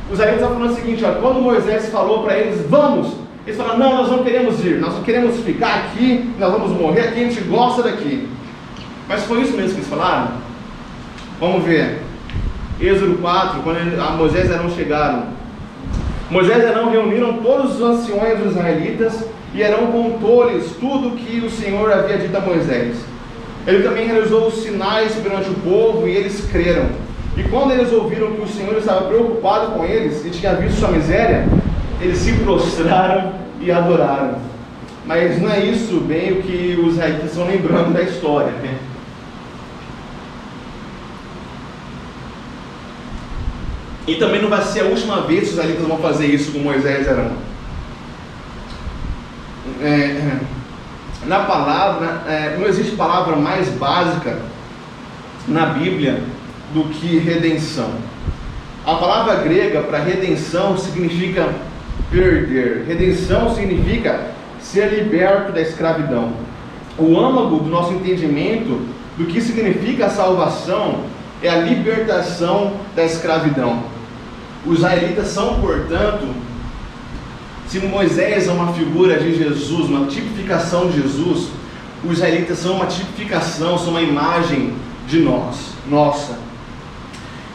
Os israelitas estavam falando o seguinte: olha, quando Moisés falou para eles, vamos, eles falaram: não, nós não queremos ir, nós não queremos ficar aqui, nós vamos morrer aqui, a gente gosta daqui. Mas foi isso mesmo que eles falaram? Vamos ver. Êxodo 4, quando Moisés e Arão chegaram. Moisés e Arão reuniram todos os anciões dos israelitas, e Arão contou-lhes tudo o que o Senhor havia dito a Moisés. Ele também realizou os sinais perante o povo, e eles creram. E quando eles ouviram que o Senhor estava preocupado com eles e tinha visto sua miséria, eles se prostraram e adoraram. Mas não é isso bem o que os israelitas estão lembrando da história, né? E também não vai ser a última vez que os israelitas vão fazer isso com Moisés e Arão. Na palavra, não existe palavra mais básica na Bíblia do que redenção. A palavra grega para redenção significa perder. Redenção significa ser liberto da escravidão. O âmago do nosso entendimento do que significa a salvação é a libertação da escravidão. Os israelitas são, portanto, se Moisés é uma figura de Jesus, uma tipificação de Jesus, os israelitas são uma tipificação, são uma imagem de nossa.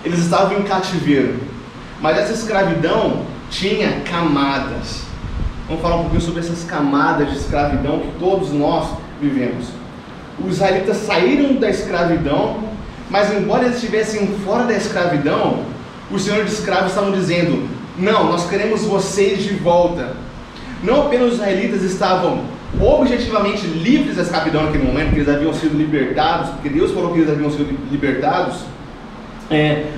Eles estavam em cativeiro, mas essa escravidão tinha camadas. Vamos falar um pouquinho sobre essas camadas de escravidão que todos nós vivemos. Os israelitas saíram da escravidão, mas embora eles estivessem fora da escravidão, os senhores de escravos estavam dizendo: não, nós queremos vocês de volta. Não apenas os israelitas estavam objetivamente livres da escravidão naquele momento, que eles haviam sido libertados, porque Deus falou que eles haviam sido libertados,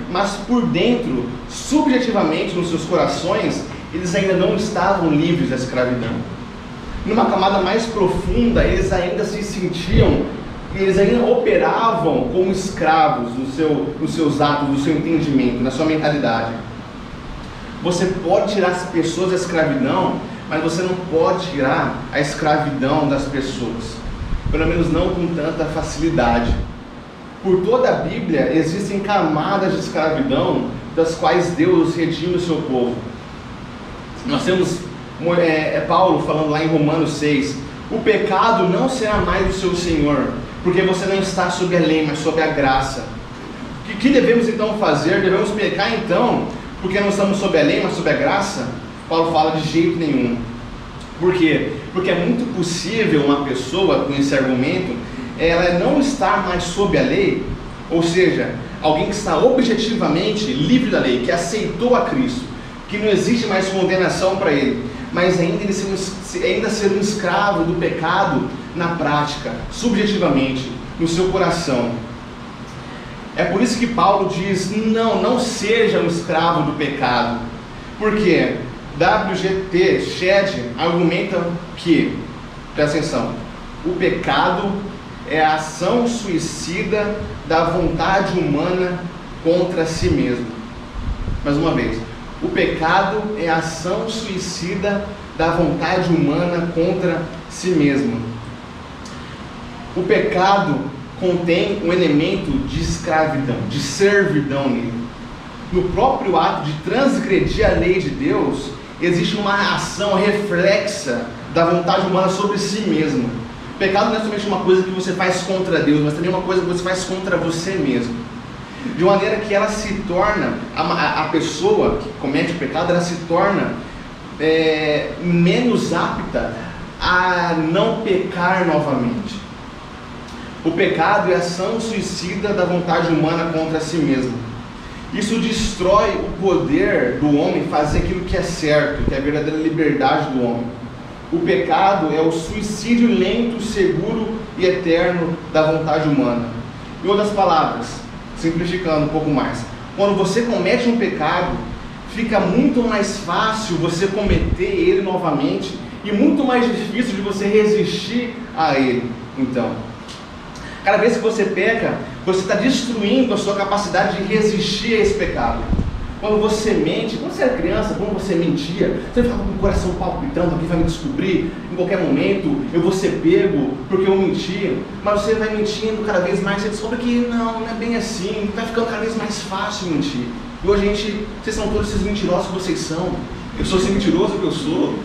mas por dentro, subjetivamente nos seus corações, eles ainda não estavam livres da escravidão. Numa camada mais profunda, eles ainda se sentiam, eles ainda operavam como escravos nos seus atos, no seu entendimento, na sua mentalidade. Você pode tirar as pessoas da escravidão, mas você não pode tirar a escravidão das pessoas, pelo menos não com tanta facilidade. Por toda a Bíblia existem camadas de escravidão das quais Deus redime o seu povo. Nós temos Paulo falando lá em Romanos 6: o pecado não será mais o seu senhor, porque você não está sob a lei, mas sob a graça. O que devemos então fazer? Devemos pecar então, porque não estamos sob a lei, mas sob a graça? Paulo fala: de jeito nenhum. Por quê? Porque é muito possível uma pessoa, com esse argumento, ela não estar mais sob a lei, ou seja,
alguém que está objetivamente livre da lei, que aceitou a Cristo, que não existe mais condenação para ele, mas ainda ser um escravo do pecado na prática, subjetivamente, no seu coração. É por isso que Paulo diz, não seja um escravo do pecado. Por quê? W.G.T. Shedd argumenta que, presta atenção, o pecado é a ação suicida da vontade humana contra si mesmo. Mais uma vez, o pecado é a ação suicida da vontade humana contra si mesmo. O pecado contém um elemento de escravidão, de servidão nele. No próprio ato de transgredir a lei de Deus, existe uma ação reflexa da vontade humana sobre si mesma. O pecado não é somente uma coisa que você faz contra Deus, mas também uma coisa que você faz contra você mesmo. De maneira que ela se torna, a pessoa que comete o pecado, ela se torna menos apta a não pecar novamente. O pecado é a ação suicida da vontade humana contra si mesmo. Isso destrói o poder do homem fazer aquilo que é certo, que é a verdadeira liberdade do homem. O pecado é o suicídio lento, seguro e eterno da vontade humana. Em outras palavras, simplificando um pouco mais, quando você comete um pecado, fica muito mais fácil você cometer ele novamente e muito mais difícil de você resistir a ele. Então, cada vez que você peca, você está destruindo a sua capacidade de resistir a esse pecado. Quando você mente, quando você era criança, quando você mentia, você ficava com o coração palpitando, alguém vai me descobrir, em qualquer momento eu vou ser pego porque eu menti. Mas você vai mentindo cada vez mais, você descobre que não é bem assim, vai ficando cada vez mais fácil mentir. E hoje vocês são todos esses mentirosos que vocês são, eu sou esse mentiroso que eu sou.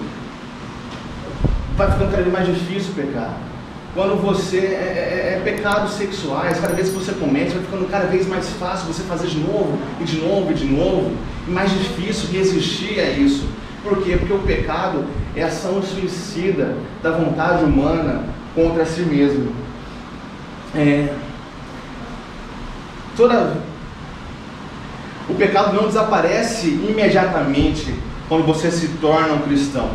Vai ficando cada vez mais difícil pecar. Quando você pecados sexuais, cada vez que você comete, vai ficando cada vez mais fácil você fazer de novo, e de novo, e de novo, e mais difícil resistir a isso. Por quê? Porque o pecado é a ação suicida da vontade humana contra si mesmo. O pecado não desaparece imediatamente quando você se torna um cristão.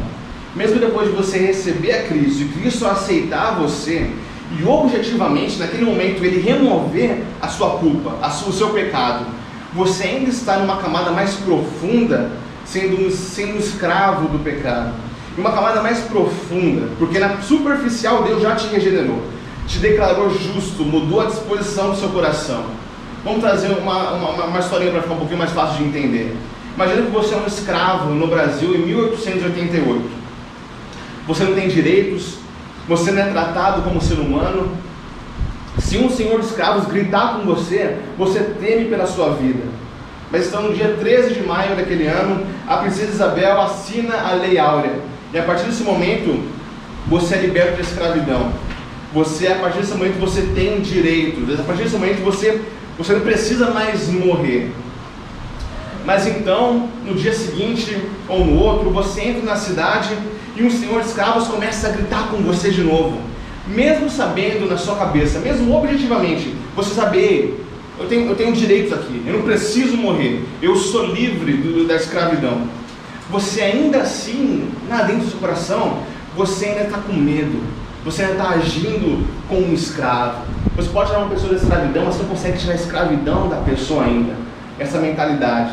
Mesmo depois de você receber a Cristo e Cristo aceitar você e objetivamente naquele momento ele remover a sua culpa, o seu pecado, você ainda está numa camada mais profunda, sendo um escravo do pecado. E uma camada mais profunda, porque na superficial Deus já te regenerou, te declarou justo, mudou a disposição do seu coração. Vamos trazer uma historinha para ficar um pouquinho mais fácil de entender. Imagina que você é um escravo no Brasil em 1888. Você não tem direitos, você não é tratado como ser humano. Se um senhor de escravos gritar com você, você teme pela sua vida. Mas então no dia 13 de maio daquele ano, a princesa Isabel assina a Lei Áurea. E a partir desse momento, você é liberto da escravidão. A partir desse momento, você tem direitos. A partir desse momento, você não precisa mais morrer. Mas então, no dia seguinte ou no outro, você entra na cidade e um senhor de escravos começa a gritar com você de novo. Mesmo sabendo na sua cabeça, mesmo objetivamente, você saber, eu tenho direitos aqui, eu não preciso morrer, eu sou livre da escravidão. Você ainda assim, lá dentro do seu coração, você ainda está com medo, você ainda está agindo como um escravo. Você pode tirar uma pessoa da escravidão, mas você não consegue tirar a escravidão da pessoa ainda. Essa mentalidade.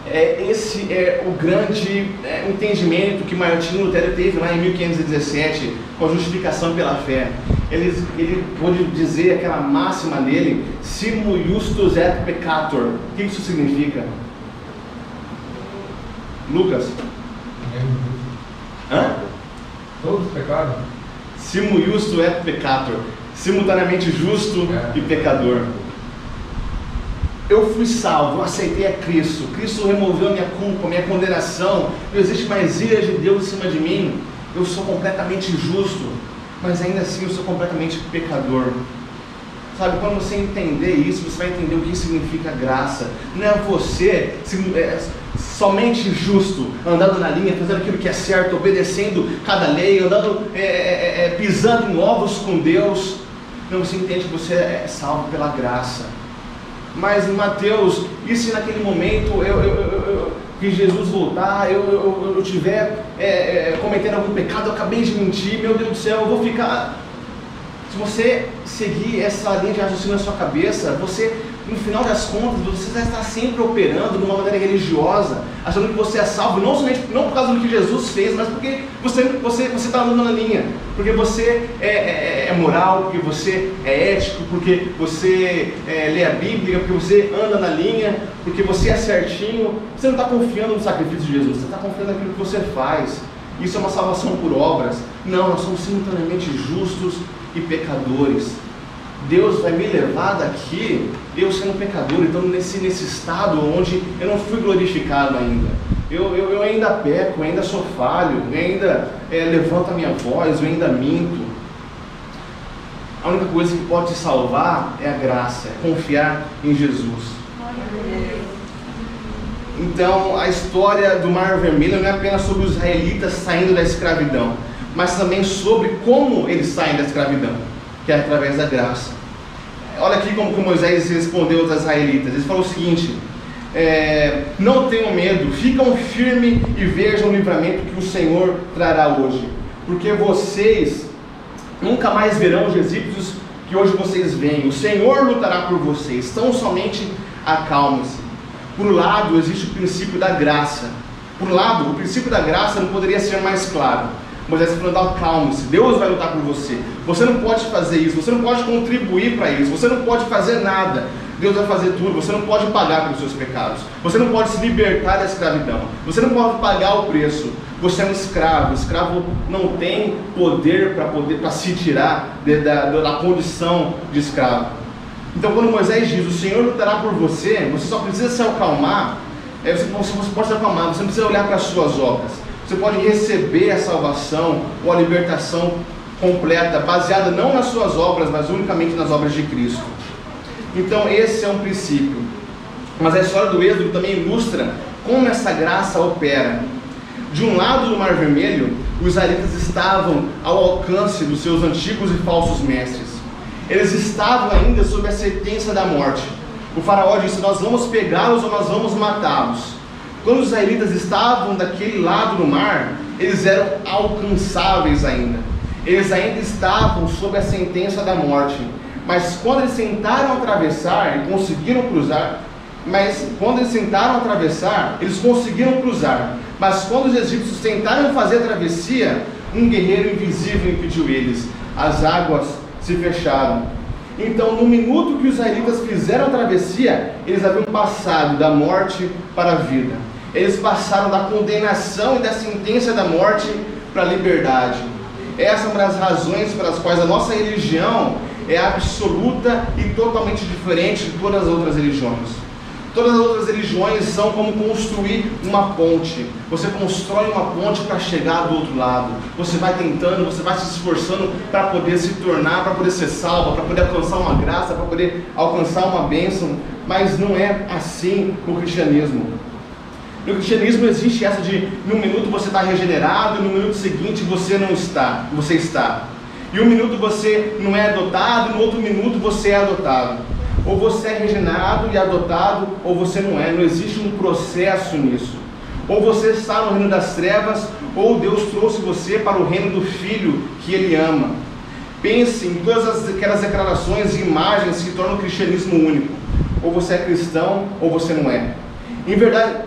Esse é o grande entendimento que Martinho Lutero teve lá em 1517, com a justificação pela fé. Ele pôde dizer aquela máxima dele, Simul justus et peccator. O que isso significa? Lucas?
Todos pecaram?
Simul justus et peccator. Simultaneamente justo e pecador. Eu fui salvo, eu aceitei a Cristo. Cristo removeu minha culpa, minha condenação. Não existe mais ira de Deus em cima de mim. Eu sou completamente justo, mas ainda assim eu sou completamente pecador. Sabe, quando você entender isso, você vai entender o que significa graça. Não é você somente justo, andando na linha, fazendo aquilo que é certo, obedecendo cada lei, andando, pisando em ovos com Deus. Não, você entende que você é salvo pela graça. Mas Mateus, e se naquele momento que Jesus voltar, eu estiver cometendo algum pecado, eu acabei de mentir, meu Deus do céu, eu vou ficar... Se você seguir essa linha de raciocínio na sua cabeça, você, no final das contas, você vai estar sempre operando de uma maneira religiosa, achando que você é salvo, não por causa do que Jesus fez, mas porque você está andando na linha, porque você é moral, porque você é ético, porque você lê a Bíblia, porque você anda na linha, porque você é certinho. Você não está confiando no sacrifício de Jesus, você está confiando naquilo que você faz. Isso é uma salvação por obras. Não, nós somos simultaneamente justos e pecadores. Deus vai me levar daqui, eu sendo pecador, então nesse estado onde eu não fui glorificado ainda, eu ainda peco, eu ainda sou falho, eu ainda levanto a minha voz, eu ainda minto. A única coisa que pode te salvar é a graça, é confiar em Jesus. Então a história do Mar Vermelho não é apenas sobre os israelitas saindo da escravidão, mas também sobre como eles saem da escravidão, que é através da graça. Olha aqui como Moisés respondeu aos israelitas. Ele falou o seguinte: não tenham medo, ficam firmes e vejam o livramento que o Senhor trará hoje, porque vocês nunca mais verão os egípcios que hoje vocês veem. O Senhor lutará por vocês, tão somente acalmem-se. Por um lado existe o princípio da graça. Por um lado, o princípio da graça não poderia ser mais claro. Moisés está falando: acalme-se, Deus vai lutar por você. Você não pode fazer isso, você não pode contribuir para isso, você não pode fazer nada. Deus vai fazer tudo. Você não pode pagar pelos seus pecados, você não pode se libertar da escravidão, você não pode pagar o preço. Você é um escravo. O escravo não tem poder para se tirar da condição de escravo. Então quando Moisés diz: o Senhor lutará por você, você só precisa se acalmar. Você pode se acalmar, você não precisa olhar para as suas obras. Você pode receber a salvação ou a libertação completa, baseada não nas suas obras, mas unicamente nas obras de Cristo. Então esse é um princípio. Mas a história do Êxodo também ilustra como essa graça opera. De um lado do Mar Vermelho, os israelitas estavam ao alcance dos seus antigos e falsos mestres. Eles estavam ainda sob a sentença da morte. O faraó disse: nós vamos pegá-los ou nós vamos matá-los. Quando os israelitas estavam daquele lado do mar, eles eram alcançáveis ainda. Eles ainda estavam sob a sentença da morte. Mas quando eles tentaram atravessar e conseguiram cruzar, eles conseguiram cruzar. Mas quando os egípcios tentaram fazer a travessia, um guerreiro invisível impediu eles. As águas se fecharam. Então, no minuto que os israelitas fizeram a travessia, eles haviam passado da morte para a vida. Eles passaram da condenação e da sentença da morte para a liberdade. Essa é uma das razões pelas quais a nossa religião é absoluta e totalmente diferente de todas as outras religiões. Todas as outras religiões são como construir uma ponte. Você constrói uma ponte para chegar do outro lado. Você vai tentando, você vai se esforçando para poder se tornar, para poder ser salvo, para poder alcançar uma graça, para poder alcançar uma bênção. Mas não é assim no cristianismo. No cristianismo existe essa de, num minuto você está regenerado, e no minuto seguinte você não está, você está. E um minuto você não é adotado, no outro minuto você é adotado. Ou você é regenerado e adotado, ou você não é. Não existe um processo nisso. Ou você está no reino das trevas, ou Deus trouxe você para o reino do Filho que Ele ama. Pense em todas aquelas declarações e imagens que tornam o cristianismo único. Ou você é cristão, ou você não é. Em verdade,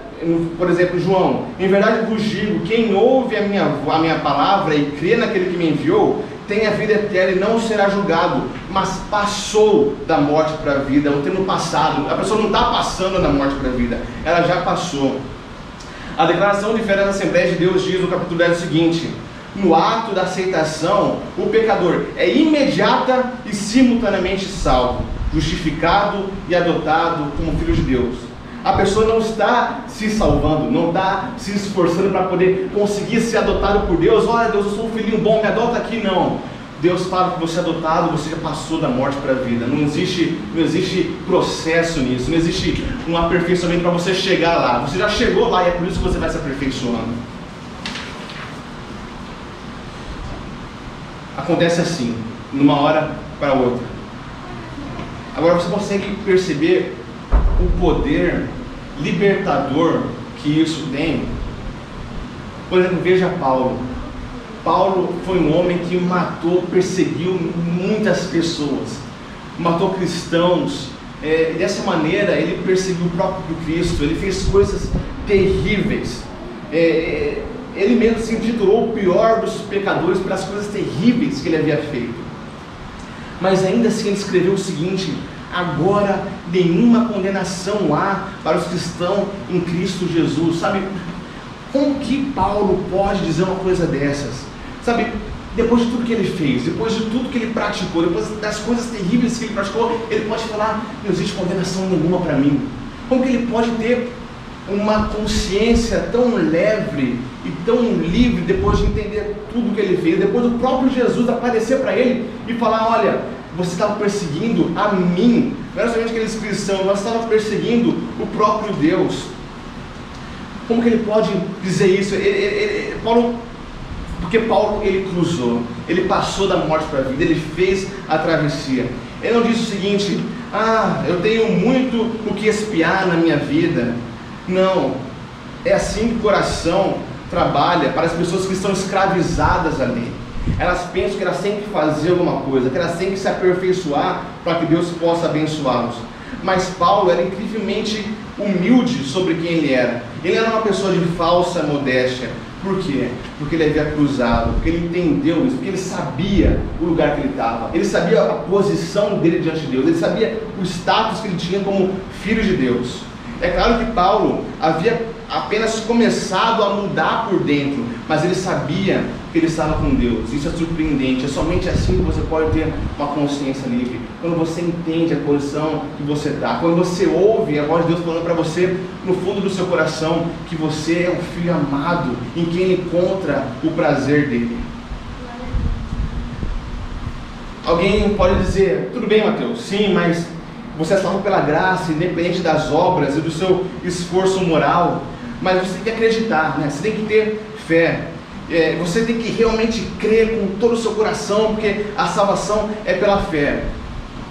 por exemplo, João: em verdade vos digo, quem ouve a minha palavra e crê naquele que me enviou, tem a vida eterna e não será julgado, mas passou da morte para a vida. É um termo passado. A pessoa não está passando da morte para a vida, ela já passou. A declaração de fé da Assembleia de Deus diz no capítulo 10 o seguinte: no ato da aceitação, o pecador é imediata e simultaneamente salvo, justificado e adotado como filho de Deus. A pessoa não está se salvando, não está se esforçando para poder conseguir ser adotado por Deus. Olha, Deus, eu sou um filhinho bom, me adota aqui. Não. Deus fala que você é adotado, você já passou da morte para a vida. Não existe processo nisso, não existe um aperfeiçoamento para você chegar lá. Você já chegou lá e é por isso que você vai se aperfeiçoando. Acontece assim, numa hora para outra. Agora você consegue perceber o poder libertador que isso tem. Por exemplo, veja Paulo. Paulo foi um homem que matou, perseguiu muitas pessoas, matou cristãos. Dessa maneira ele perseguiu o próprio Cristo, ele fez coisas terríveis. Ele mesmo se intitulou o pior dos pecadores pelas coisas terríveis que ele havia feito. Mas ainda assim ele escreveu o seguinte: agora nenhuma condenação há para os que estão em Cristo Jesus. Sabe, como que Paulo pode dizer uma coisa dessas? Sabe, depois de tudo que ele fez, depois de tudo que ele praticou, depois das coisas terríveis que ele praticou, ele pode falar: não existe condenação nenhuma para mim. Como que ele pode ter uma consciência tão leve e tão livre depois de entender tudo que ele fez, depois do próprio Jesus aparecer para ele e falar: olha, você estava perseguindo a mim, não era somente aqueles cristãos, você estava perseguindo o próprio Deus. Como que ele pode dizer isso? Porque Paulo, ele cruzou, ele passou da morte para a vida, ele fez a travessia. Ele não disse o seguinte: eu tenho muito o que expiar na minha vida. Não, é assim que o coração trabalha para as pessoas que estão escravizadas ali. Elas pensam que elas têm que fazer alguma coisa, que elas têm que se aperfeiçoar para que Deus possa abençoá-los. Mas Paulo era incrivelmente humilde sobre quem ele era. Ele era uma pessoa de falsa modéstia. Por quê? Porque ele havia cruzado, porque ele entendeu isso, porque ele sabia o lugar que ele estava, ele sabia a posição dele diante de Deus, ele sabia o status que ele tinha como filho de Deus. É claro que Paulo havia apenas começado a mudar por dentro, mas ele sabia que ele estava com Deus. Isso é surpreendente. É somente assim que você pode ter uma consciência livre. Quando você entende a posição que você está, quando você ouve a voz de Deus falando para você no fundo do seu coração que você é um filho amado, em quem ele encontra o prazer dele. Alguém pode dizer: tudo bem, Mateus, sim, mas você é salvo pela graça, independente das obras e do seu esforço moral. Mas você tem que acreditar, né? Você tem que ter fé. Você tem que realmente crer com todo o seu coração, porque a salvação é pela fé.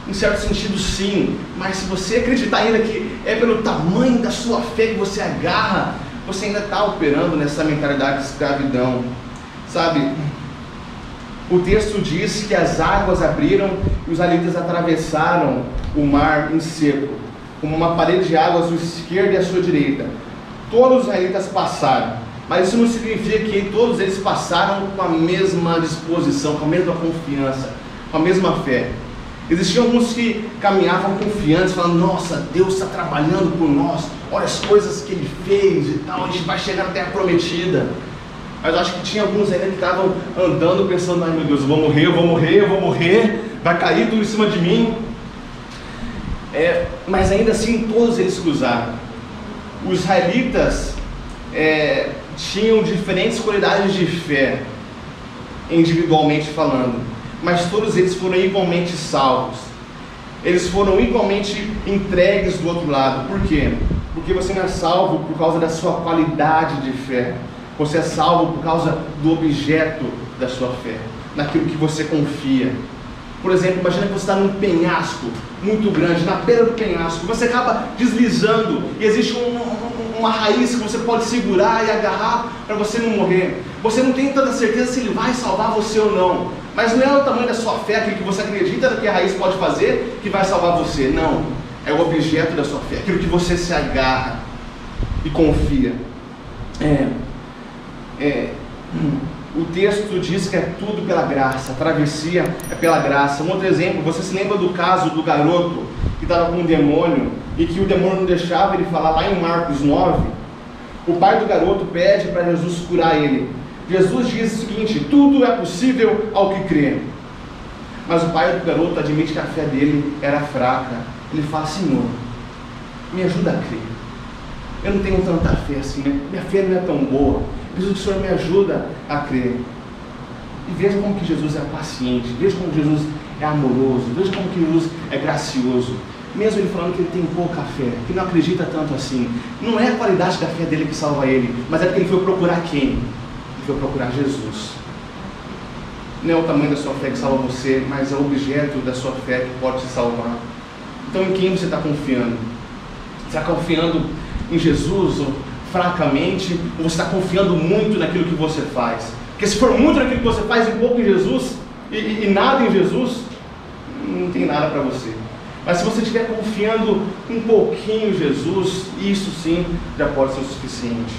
Em certo sentido, sim. Mas se você acreditar ainda que é pelo tamanho da sua fé que você agarra, você ainda está operando nessa mentalidade de escravidão. Sabe? O texto diz que as águas abriram e os israelitas atravessaram o mar em seco, como uma parede de água à sua esquerda e à sua direita. Todos os israelitas passaram, mas isso não significa que todos eles passaram com a mesma disposição, com a mesma confiança, com a mesma fé. Existiam alguns que caminhavam confiantes, falando: nossa, Deus está trabalhando por nós, olha as coisas que Ele fez e tal, a gente vai chegar na terra prometida. Mas eu acho que tinha alguns ainda que estavam andando pensando: ai meu Deus, eu vou morrer, vai cair tudo em cima de mim. Mas ainda assim todos eles cruzaram. Os israelitas tinham diferentes qualidades de fé, individualmente falando, mas todos eles foram igualmente salvos. Eles foram igualmente entregues do outro lado. Por quê? Porque você não é salvo por causa da sua qualidade de fé. Você é salvo por causa do objeto da sua fé, naquilo que você confia. Por exemplo, imagina que você está num penhasco muito grande, na beira do penhasco, você acaba deslizando e existe uma raiz que você pode segurar e agarrar para você não morrer. Você não tem tanta certeza se ele vai salvar você ou não, mas não é o tamanho da sua fé, aquilo que você acredita que a raiz pode fazer, que vai salvar você. Não, é o objeto da sua fé, aquilo que você se agarra e confia. O texto diz que é tudo pela graça, a travessia é pela graça. Um outro exemplo, você se lembra do caso do garoto que estava com um demônio e que o demônio não deixava ele falar, lá em Marcos 9? O pai do garoto pede para Jesus curar ele. Jesus diz o seguinte: tudo é possível ao que crê. Mas o pai do garoto admite que a fé dele era fraca. Ele fala: Senhor, me ajuda a crer. Eu não tenho tanta fé assim, minha fé não é tão boa. Preciso que o Senhor me ajuda a crer. E veja como que Jesus é paciente, veja como Jesus é amoroso, veja como que Jesus é gracioso. Mesmo ele falando que ele tem pouca fé, que não acredita tanto assim, não é a qualidade da fé dele que salva ele, mas é porque ele foi procurar quem? Ele foi procurar Jesus. Não é o tamanho da sua fé que salva você, mas é o objeto da sua fé que pode te salvar. Então em quem você está confiando? Você está confiando em Jesus ou fracamente, ou você está confiando muito naquilo que você faz? Porque se for muito naquilo que você faz e pouco em Jesus, e nada em Jesus, não tem nada para você. Mas se você estiver confiando um pouquinho em Jesus, isso sim já pode ser o suficiente.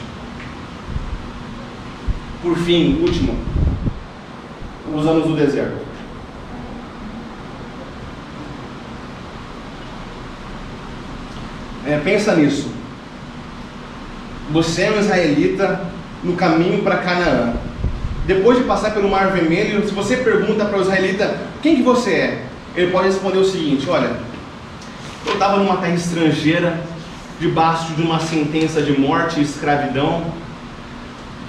Por fim, último, os anos do deserto. Pensa nisso. Você é um israelita no caminho para Canaã. Depois de passar pelo Mar Vermelho, se você pergunta para o israelita quem que você é, ele pode responder o seguinte: olha, eu estava numa terra estrangeira, debaixo de uma sentença de morte e escravidão,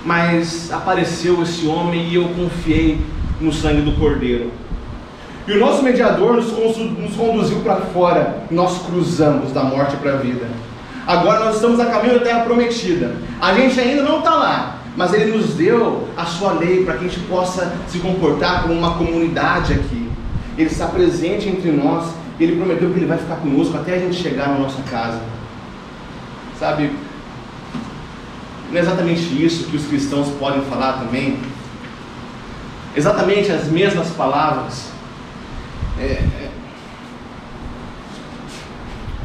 mas apareceu esse homem e eu confiei no sangue do Cordeiro. E o nosso mediador nos conduziu para fora, nós cruzamos da morte para a vida. Agora nós estamos a caminho da terra prometida. A gente ainda não está lá, mas Ele nos deu a sua lei para que a gente possa se comportar como uma comunidade aqui. Ele está presente entre nós e Ele prometeu que Ele vai ficar conosco até a gente chegar na nossa casa. Sabe, não é exatamente isso que os cristãos podem falar também? Exatamente as mesmas palavras.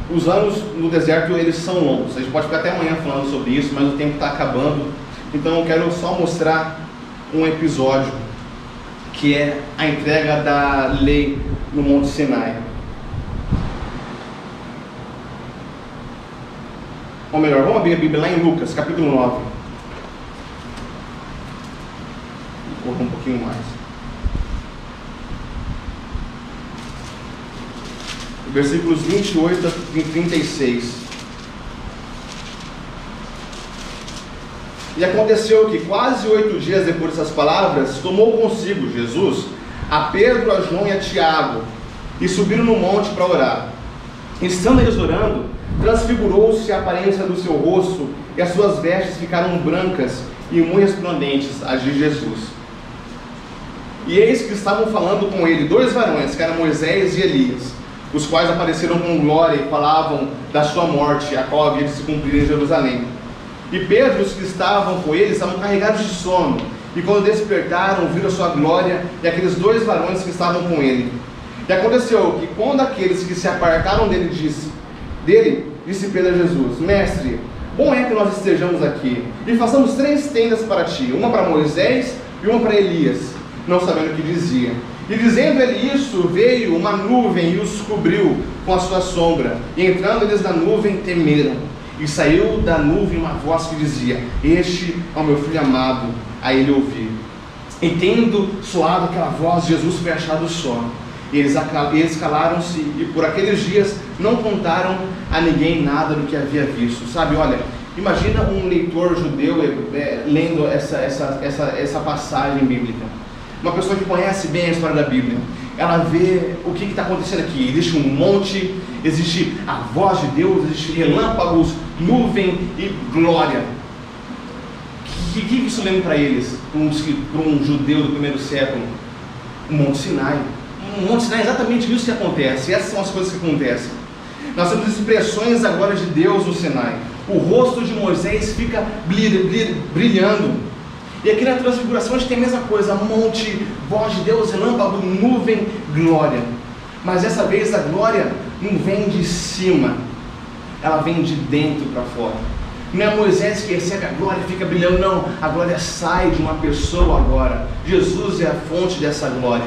Os anos no deserto, eles são longos. A gente pode ficar até amanhã falando sobre isso, mas o tempo está acabando. Então eu quero só mostrar um episódio, que é a entrega da lei no Monte Sinai. Ou melhor, vamos abrir a Bíblia lá em Lucas, capítulo 9. Vou correr um pouquinho mais. Versículos 28 a 36. E aconteceu que quase 8 dias depois dessas palavras, tomou consigo Jesus a Pedro, a João e a Tiago, e subiram no monte para orar. Estando eles orando, transfigurou-se a aparência do seu rosto, e as suas vestes ficaram brancas e muito resplandentes, as de Jesus. E eis que estavam falando com ele 2 varões, que eram Moisés e Elias, os quais apareceram com glória e falavam da sua morte, a qual havia de se cumprir em Jerusalém. E Pedro e os que estavam com ele estavam carregados de sono, e quando despertaram, viram a sua glória e aqueles 2 varões que estavam com ele. E aconteceu que quando aqueles que se apartaram dele, disse Pedro a Jesus: Mestre, bom é que nós estejamos aqui, e façamos 3 tendas para ti, uma para Moisés e uma para Elias, não sabendo o que dizia. E dizendo ele isso, veio uma nuvem e os cobriu com a sua sombra. E entrando eles na nuvem, temeram. E saiu da nuvem uma voz que dizia: Este é o meu filho amado, a ele ouvir. E tendo soado aquela voz, Jesus foi achado só. E eles calaram-se, e por aqueles dias não contaram a ninguém nada do que havia visto. Sabe, olha, imagina um leitor judeu lendo essa passagem bíblica. Uma pessoa que conhece bem a história da Bíblia, ela vê o que está acontecendo aqui. Existe um monte, existe a voz de Deus, existe relâmpagos, nuvem e glória. O que isso lembra para eles, para um judeu do primeiro século? O Monte Sinai. O Monte Sinai é exatamente isso que acontece. Essas são as coisas que acontecem. Nós temos expressões agora de Deus no Sinai. O rosto de Moisés fica brilhando. E aqui na transfiguração a gente tem a mesma coisa: monte, voz de Deus, relâmpago, nuvem, glória. Mas dessa vez a glória não vem de cima, ela vem de dentro para fora. Não é Moisés que recebe a glória e fica brilhando, não. A glória sai de uma pessoa agora. Jesus é a fonte dessa glória.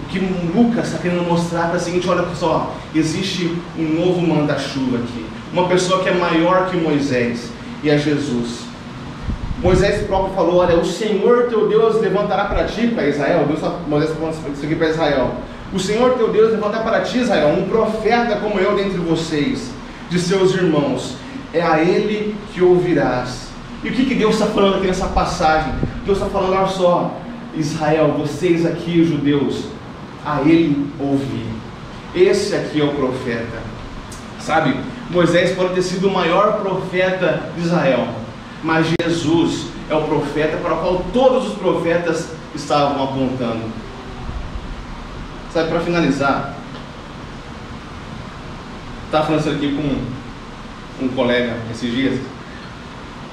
O que Lucas está querendo mostrar é o seguinte: olha só, existe um novo manda-chuva aqui, uma pessoa que é maior que Moisés, e é Jesus. Moisés próprio falou: olha, o Senhor teu Deus levantará para ti, para Israel. Moisés falou isso aqui para Israel: o Senhor teu Deus levantará para ti, Israel, um profeta como eu dentre vocês, de seus irmãos. É a ele que ouvirás. E o que Deus está falando aqui nessa passagem? Deus está falando: olha só, Israel, vocês aqui, os judeus, a ele ouvir. Esse aqui é o profeta. Sabe, Moisés pode ter sido o maior profeta de Israel, mas Jesus é o profeta para o qual todos os profetas estavam apontando. Sabe, para finalizar, estava falando isso aqui com um colega esses dias.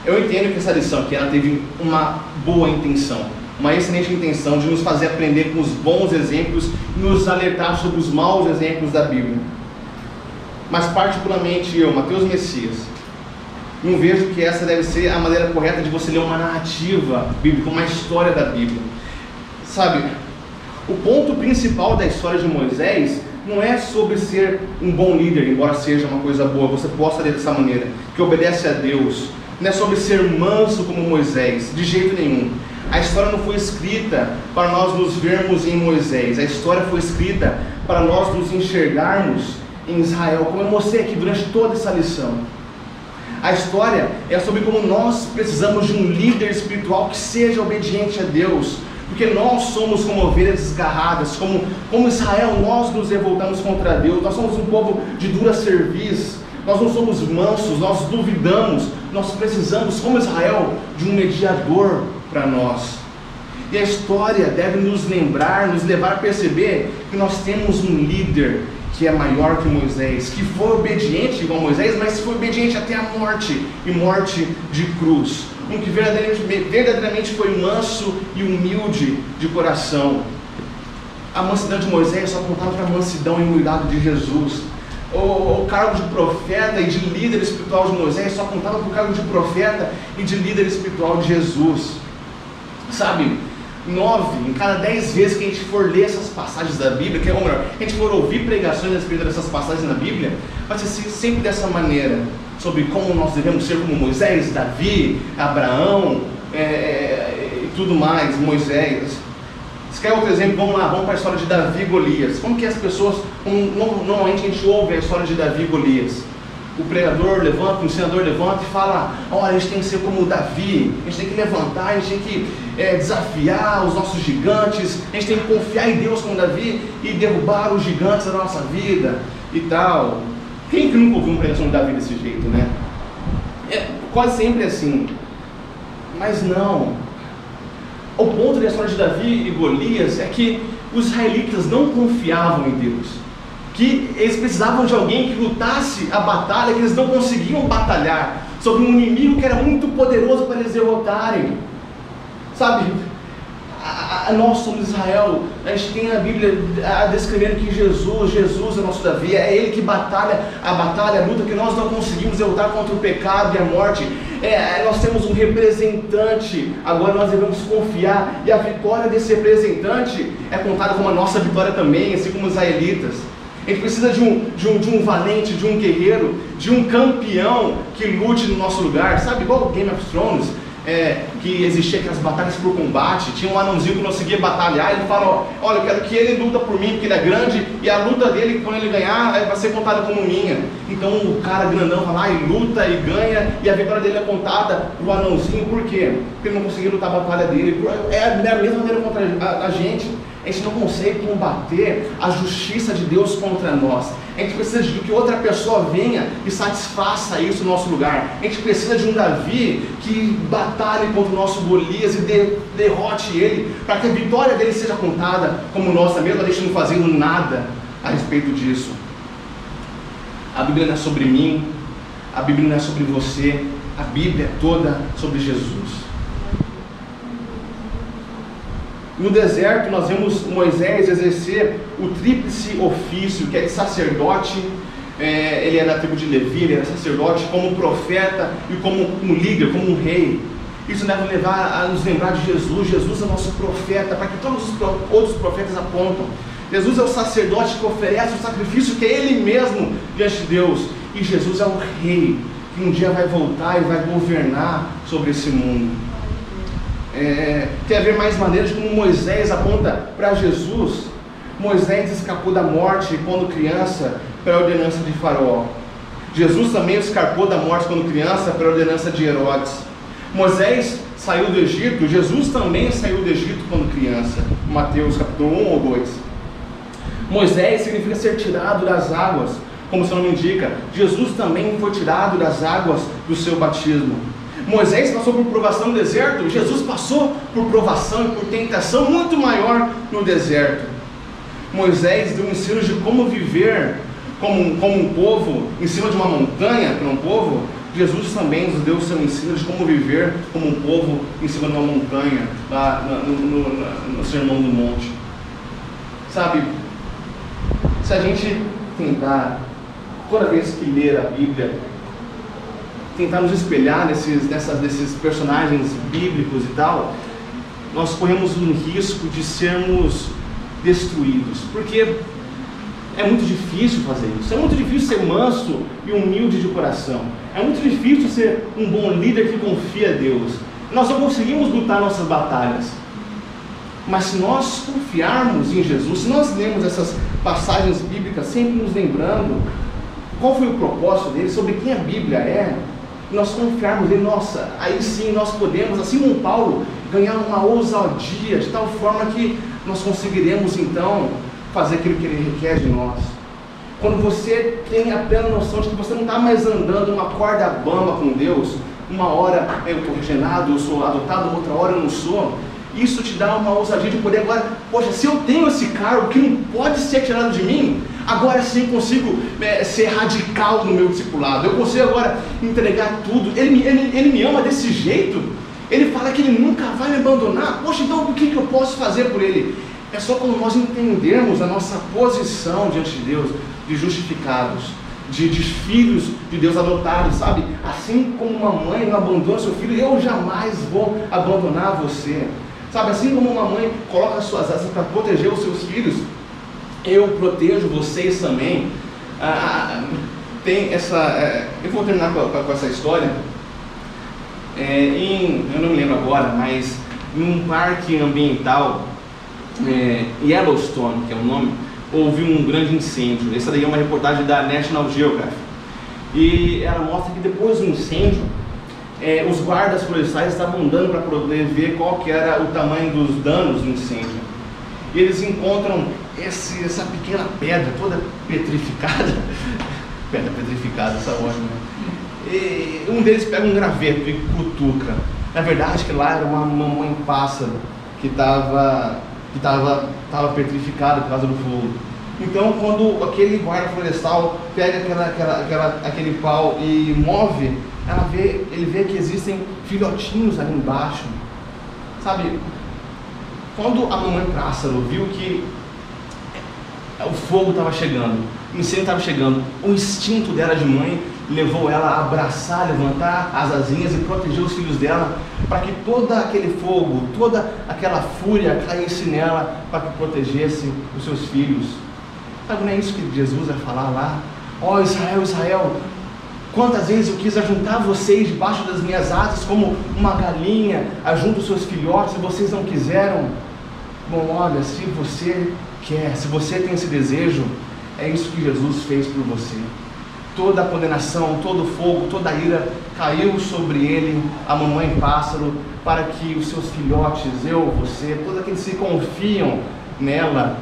Eu entendo que essa lição aqui ela teve uma boa intenção, uma excelente intenção de nos fazer aprender com os bons exemplos e nos alertar sobre os maus exemplos da Bíblia. Mas particularmente eu, Mateus Messias, não vejo que essa deve ser a maneira correta de você ler uma narrativa bíblica, uma história da Bíblia. Sabe, o ponto principal da história de Moisés não é sobre ser um bom líder, embora seja uma coisa boa, você possa ler dessa maneira, que obedece a Deus. Não é sobre ser manso como Moisés, de jeito nenhum. A história não foi escrita para nós nos vermos em Moisés. A história foi escrita para nós nos enxergarmos em Israel, como eu mostrei aqui durante toda essa lição. A história é sobre como nós precisamos de um líder espiritual que seja obediente a Deus, porque nós somos como ovelhas desgarradas, como Israel, nós nos revoltamos contra Deus, nós somos um povo de dura cerviz, nós não somos mansos, nós duvidamos, nós precisamos, como Israel, de um mediador para nós. E a história deve nos lembrar, nos levar a perceber que nós temos um líder que é maior que Moisés, que foi obediente igual Moisés, mas foi obediente até a morte, e morte de cruz. Um que verdadeiramente foi manso e humilde de coração. A mansidão de Moisés só apontava para a mansidão e humildade de Jesus. O cargo de profeta e de líder espiritual de Moisés só apontava para o cargo de profeta e de líder espiritual de Jesus. Sabe, 9 em cada 10 vezes que a gente for ler essas passagens da Bíblia, ou melhor, a gente for ouvir pregações a respeito dessas passagens na Bíblia, vai ser sempre dessa maneira, sobre como nós devemos ser como Moisés, Davi, Abraão e tudo mais, Moisés. Se quer outro exemplo, vamos lá, vamos para a história de Davi e Golias. Como que as pessoas, normalmente a gente ouve a história de Davi e Golias? O pregador levanta, o ensinador levanta e fala: olha, a gente tem que ser como Davi, a gente tem que levantar, a gente tem que desafiar os nossos gigantes, a gente tem que confiar em Deus como Davi e derrubar os gigantes da nossa vida e tal. Quem que nunca ouviu uma pregação de Davi desse jeito, né? É quase sempre assim. Mas não. O ponto da história de Davi e Golias é que os israelitas não confiavam em Deus, que eles precisavam de alguém que lutasse a batalha, que eles não conseguiam batalhar sobre um inimigo que era muito poderoso para eles derrotarem. Sabe, nós somos Israel, a gente tem a Bíblia descrevendo que Jesus é nosso Davi, é Ele que batalha a batalha, a luta que nós não conseguimos derrotar contra o pecado e a morte. Nós temos um representante, agora nós devemos confiar, e a vitória desse representante é contada como a nossa vitória também, assim como os israelitas. A gente precisa de um valente, de um guerreiro, de um campeão que lute no nosso lugar, sabe, igual Game of Thrones, que existia aquelas batalhas por combate, tinha um anãozinho que não conseguia batalhar, ele fala: olha, eu quero que ele luta por mim, porque ele é grande, e a luta dele, quando ele ganhar, vai ser contada como minha. Então o cara grandão vai lá e luta e ganha, e a vitória dele é contada pro anãozinho. Por quê? Porque ele não conseguia lutar a batalha dele. É da mesma maneira contra a gente. A gente não consegue combater a justiça de Deus contra nós. A gente precisa de que outra pessoa venha e satisfaça isso no nosso lugar. A gente precisa de um Davi que batalhe contra o nosso Golias e derrote ele, para que a vitória dele seja contada como nossa, mesmo a gente não fazendo nada a respeito disso. A Bíblia não é sobre mim, a Bíblia não é sobre você, a Bíblia é toda sobre Jesus. No deserto nós vemos Moisés exercer o tríplice ofício, que é de sacerdote, ele é da tribo de Levi, ele era sacerdote, como profeta e como um líder, como um rei. Isso deve levar a nos lembrar de Jesus. Jesus é o nosso profeta, para que todos os outros profetas apontam. Jesus é o sacerdote que oferece o sacrifício que é Ele mesmo diante de Deus. E Jesus é o rei, que um dia vai voltar e vai governar sobre esse mundo. Quer ver mais maneiras como Moisés aponta para Jesus? Moisés escapou da morte quando criança pela ordenança de Faraó. Jesus também escapou da morte quando criança pela ordenança de Herodes. Moisés saiu do Egito, Jesus também saiu do Egito quando criança. Mateus capítulo 1 ou 2. Moisés significa ser tirado das águas, como o seu nome indica. Jesus também foi tirado das águas do seu batismo. Moisés passou por provação no deserto, Jesus passou por provação e por tentação muito maior no deserto. Moisés deu ensinos de como viver como um povo em cima de uma montanha, para um povo, Jesus também nos deu o seu ensino de como viver como um povo em cima de uma montanha, lá no Sermão do Monte. Sabe, se a gente tentar, toda vez que ler a Bíblia, tentar nos espelhar nesses personagens bíblicos e tal, nós corremos um risco de sermos destruídos, porque é muito difícil fazer isso, é muito difícil ser manso e humilde de coração, é muito difícil ser um bom líder que confia a Deus. Nós não conseguimos lutar nossas batalhas, mas se nós confiarmos em Jesus, se nós lemos essas passagens bíblicas sempre nos lembrando qual foi o propósito dele, sobre quem a Bíblia é, nós confiarmos nele, nossa, aí sim nós podemos, assim como Paulo, ganhar uma ousadia de tal forma que nós conseguiremos então fazer aquilo que ele requer de nós. Quando você tem a plena noção de que você não está mais andando uma corda bamba com Deus, uma hora eu estou regenerado, eu sou adotado, outra hora eu não sou, isso te dá uma ousadia de poder agora, poxa, se eu tenho esse cargo que não pode ser tirado de mim, agora sim eu consigo ser radical no meu discipulado, eu consigo agora entregar tudo. Ele me ama desse jeito, ele fala que ele nunca vai me abandonar, poxa, então o que eu posso fazer por ele? É só quando nós entendermos a nossa posição diante de Deus, de justificados, de filhos de Deus adotados, sabe? Assim como uma mãe não abandona seu filho, eu jamais vou abandonar você. Sabe, assim como uma mãe coloca as suas asas para proteger os seus filhos, eu protejo vocês também. Tem essa... eu vou terminar com essa história. Eu não me lembro agora, mas em um parque ambiental, Yellowstone, que é o nome, houve um grande incêndio. Essa daí é uma reportagem da National Geographic. E ela mostra que depois do incêndio, os guardas florestais estavam andando para poder ver qual que era o tamanho dos danos do incêndio. E eles encontram essa pequena pedra toda petrificada. Pedra petrificada, essa é ótima. E um deles pega um graveto e cutuca. Na verdade, que lá era uma mamãe pássaro que estava petrificada por causa do fogo. Então, quando aquele guarda florestal pega aquele pau e move, ele vê que existem filhotinhos ali embaixo. Sabe, quando a mamãe pássaro viu que o fogo estava chegando, o incêndio estava chegando, o instinto dela de mãe levou ela a abraçar, levantar as asinhas e proteger os filhos dela, para que todo aquele fogo, toda aquela fúria caísse nela, para que protegesse os seus filhos. Sabe, não é isso que Jesus vai falar lá? Ó Israel, Israel, quantas vezes eu quis ajuntar vocês debaixo das minhas asas, como uma galinha ajunta os seus filhotes, e vocês não quiseram. Bom, olha, se você quer, se você tem esse desejo, é isso que Jesus fez por você. Toda a condenação, todo o fogo, toda a ira caiu sobre ele, a mamãe pássaro, para que os seus filhotes, eu, você, todos aqueles que se confiam nela,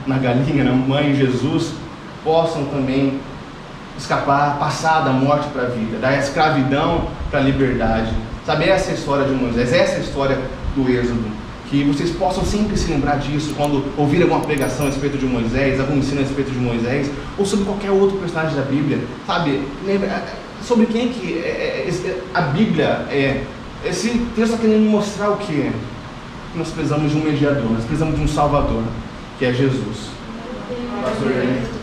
na galinha, na mãe Jesus, possam também escapar, passar da morte para a vida, da escravidão para a liberdade. Sabe, essa é a história de Moisés, essa é a história do Êxodo. Que vocês possam sempre se lembrar disso quando ouvir alguma pregação a respeito de Moisés, algum ensino a respeito de Moisés, ou sobre qualquer outro personagem da Bíblia. Sabe, lembra sobre quem que a Bíblia é. Esse texto está querendo mostrar o quê? Nós precisamos de um mediador, nós precisamos de um Salvador, que é Jesus. Pastor Jair.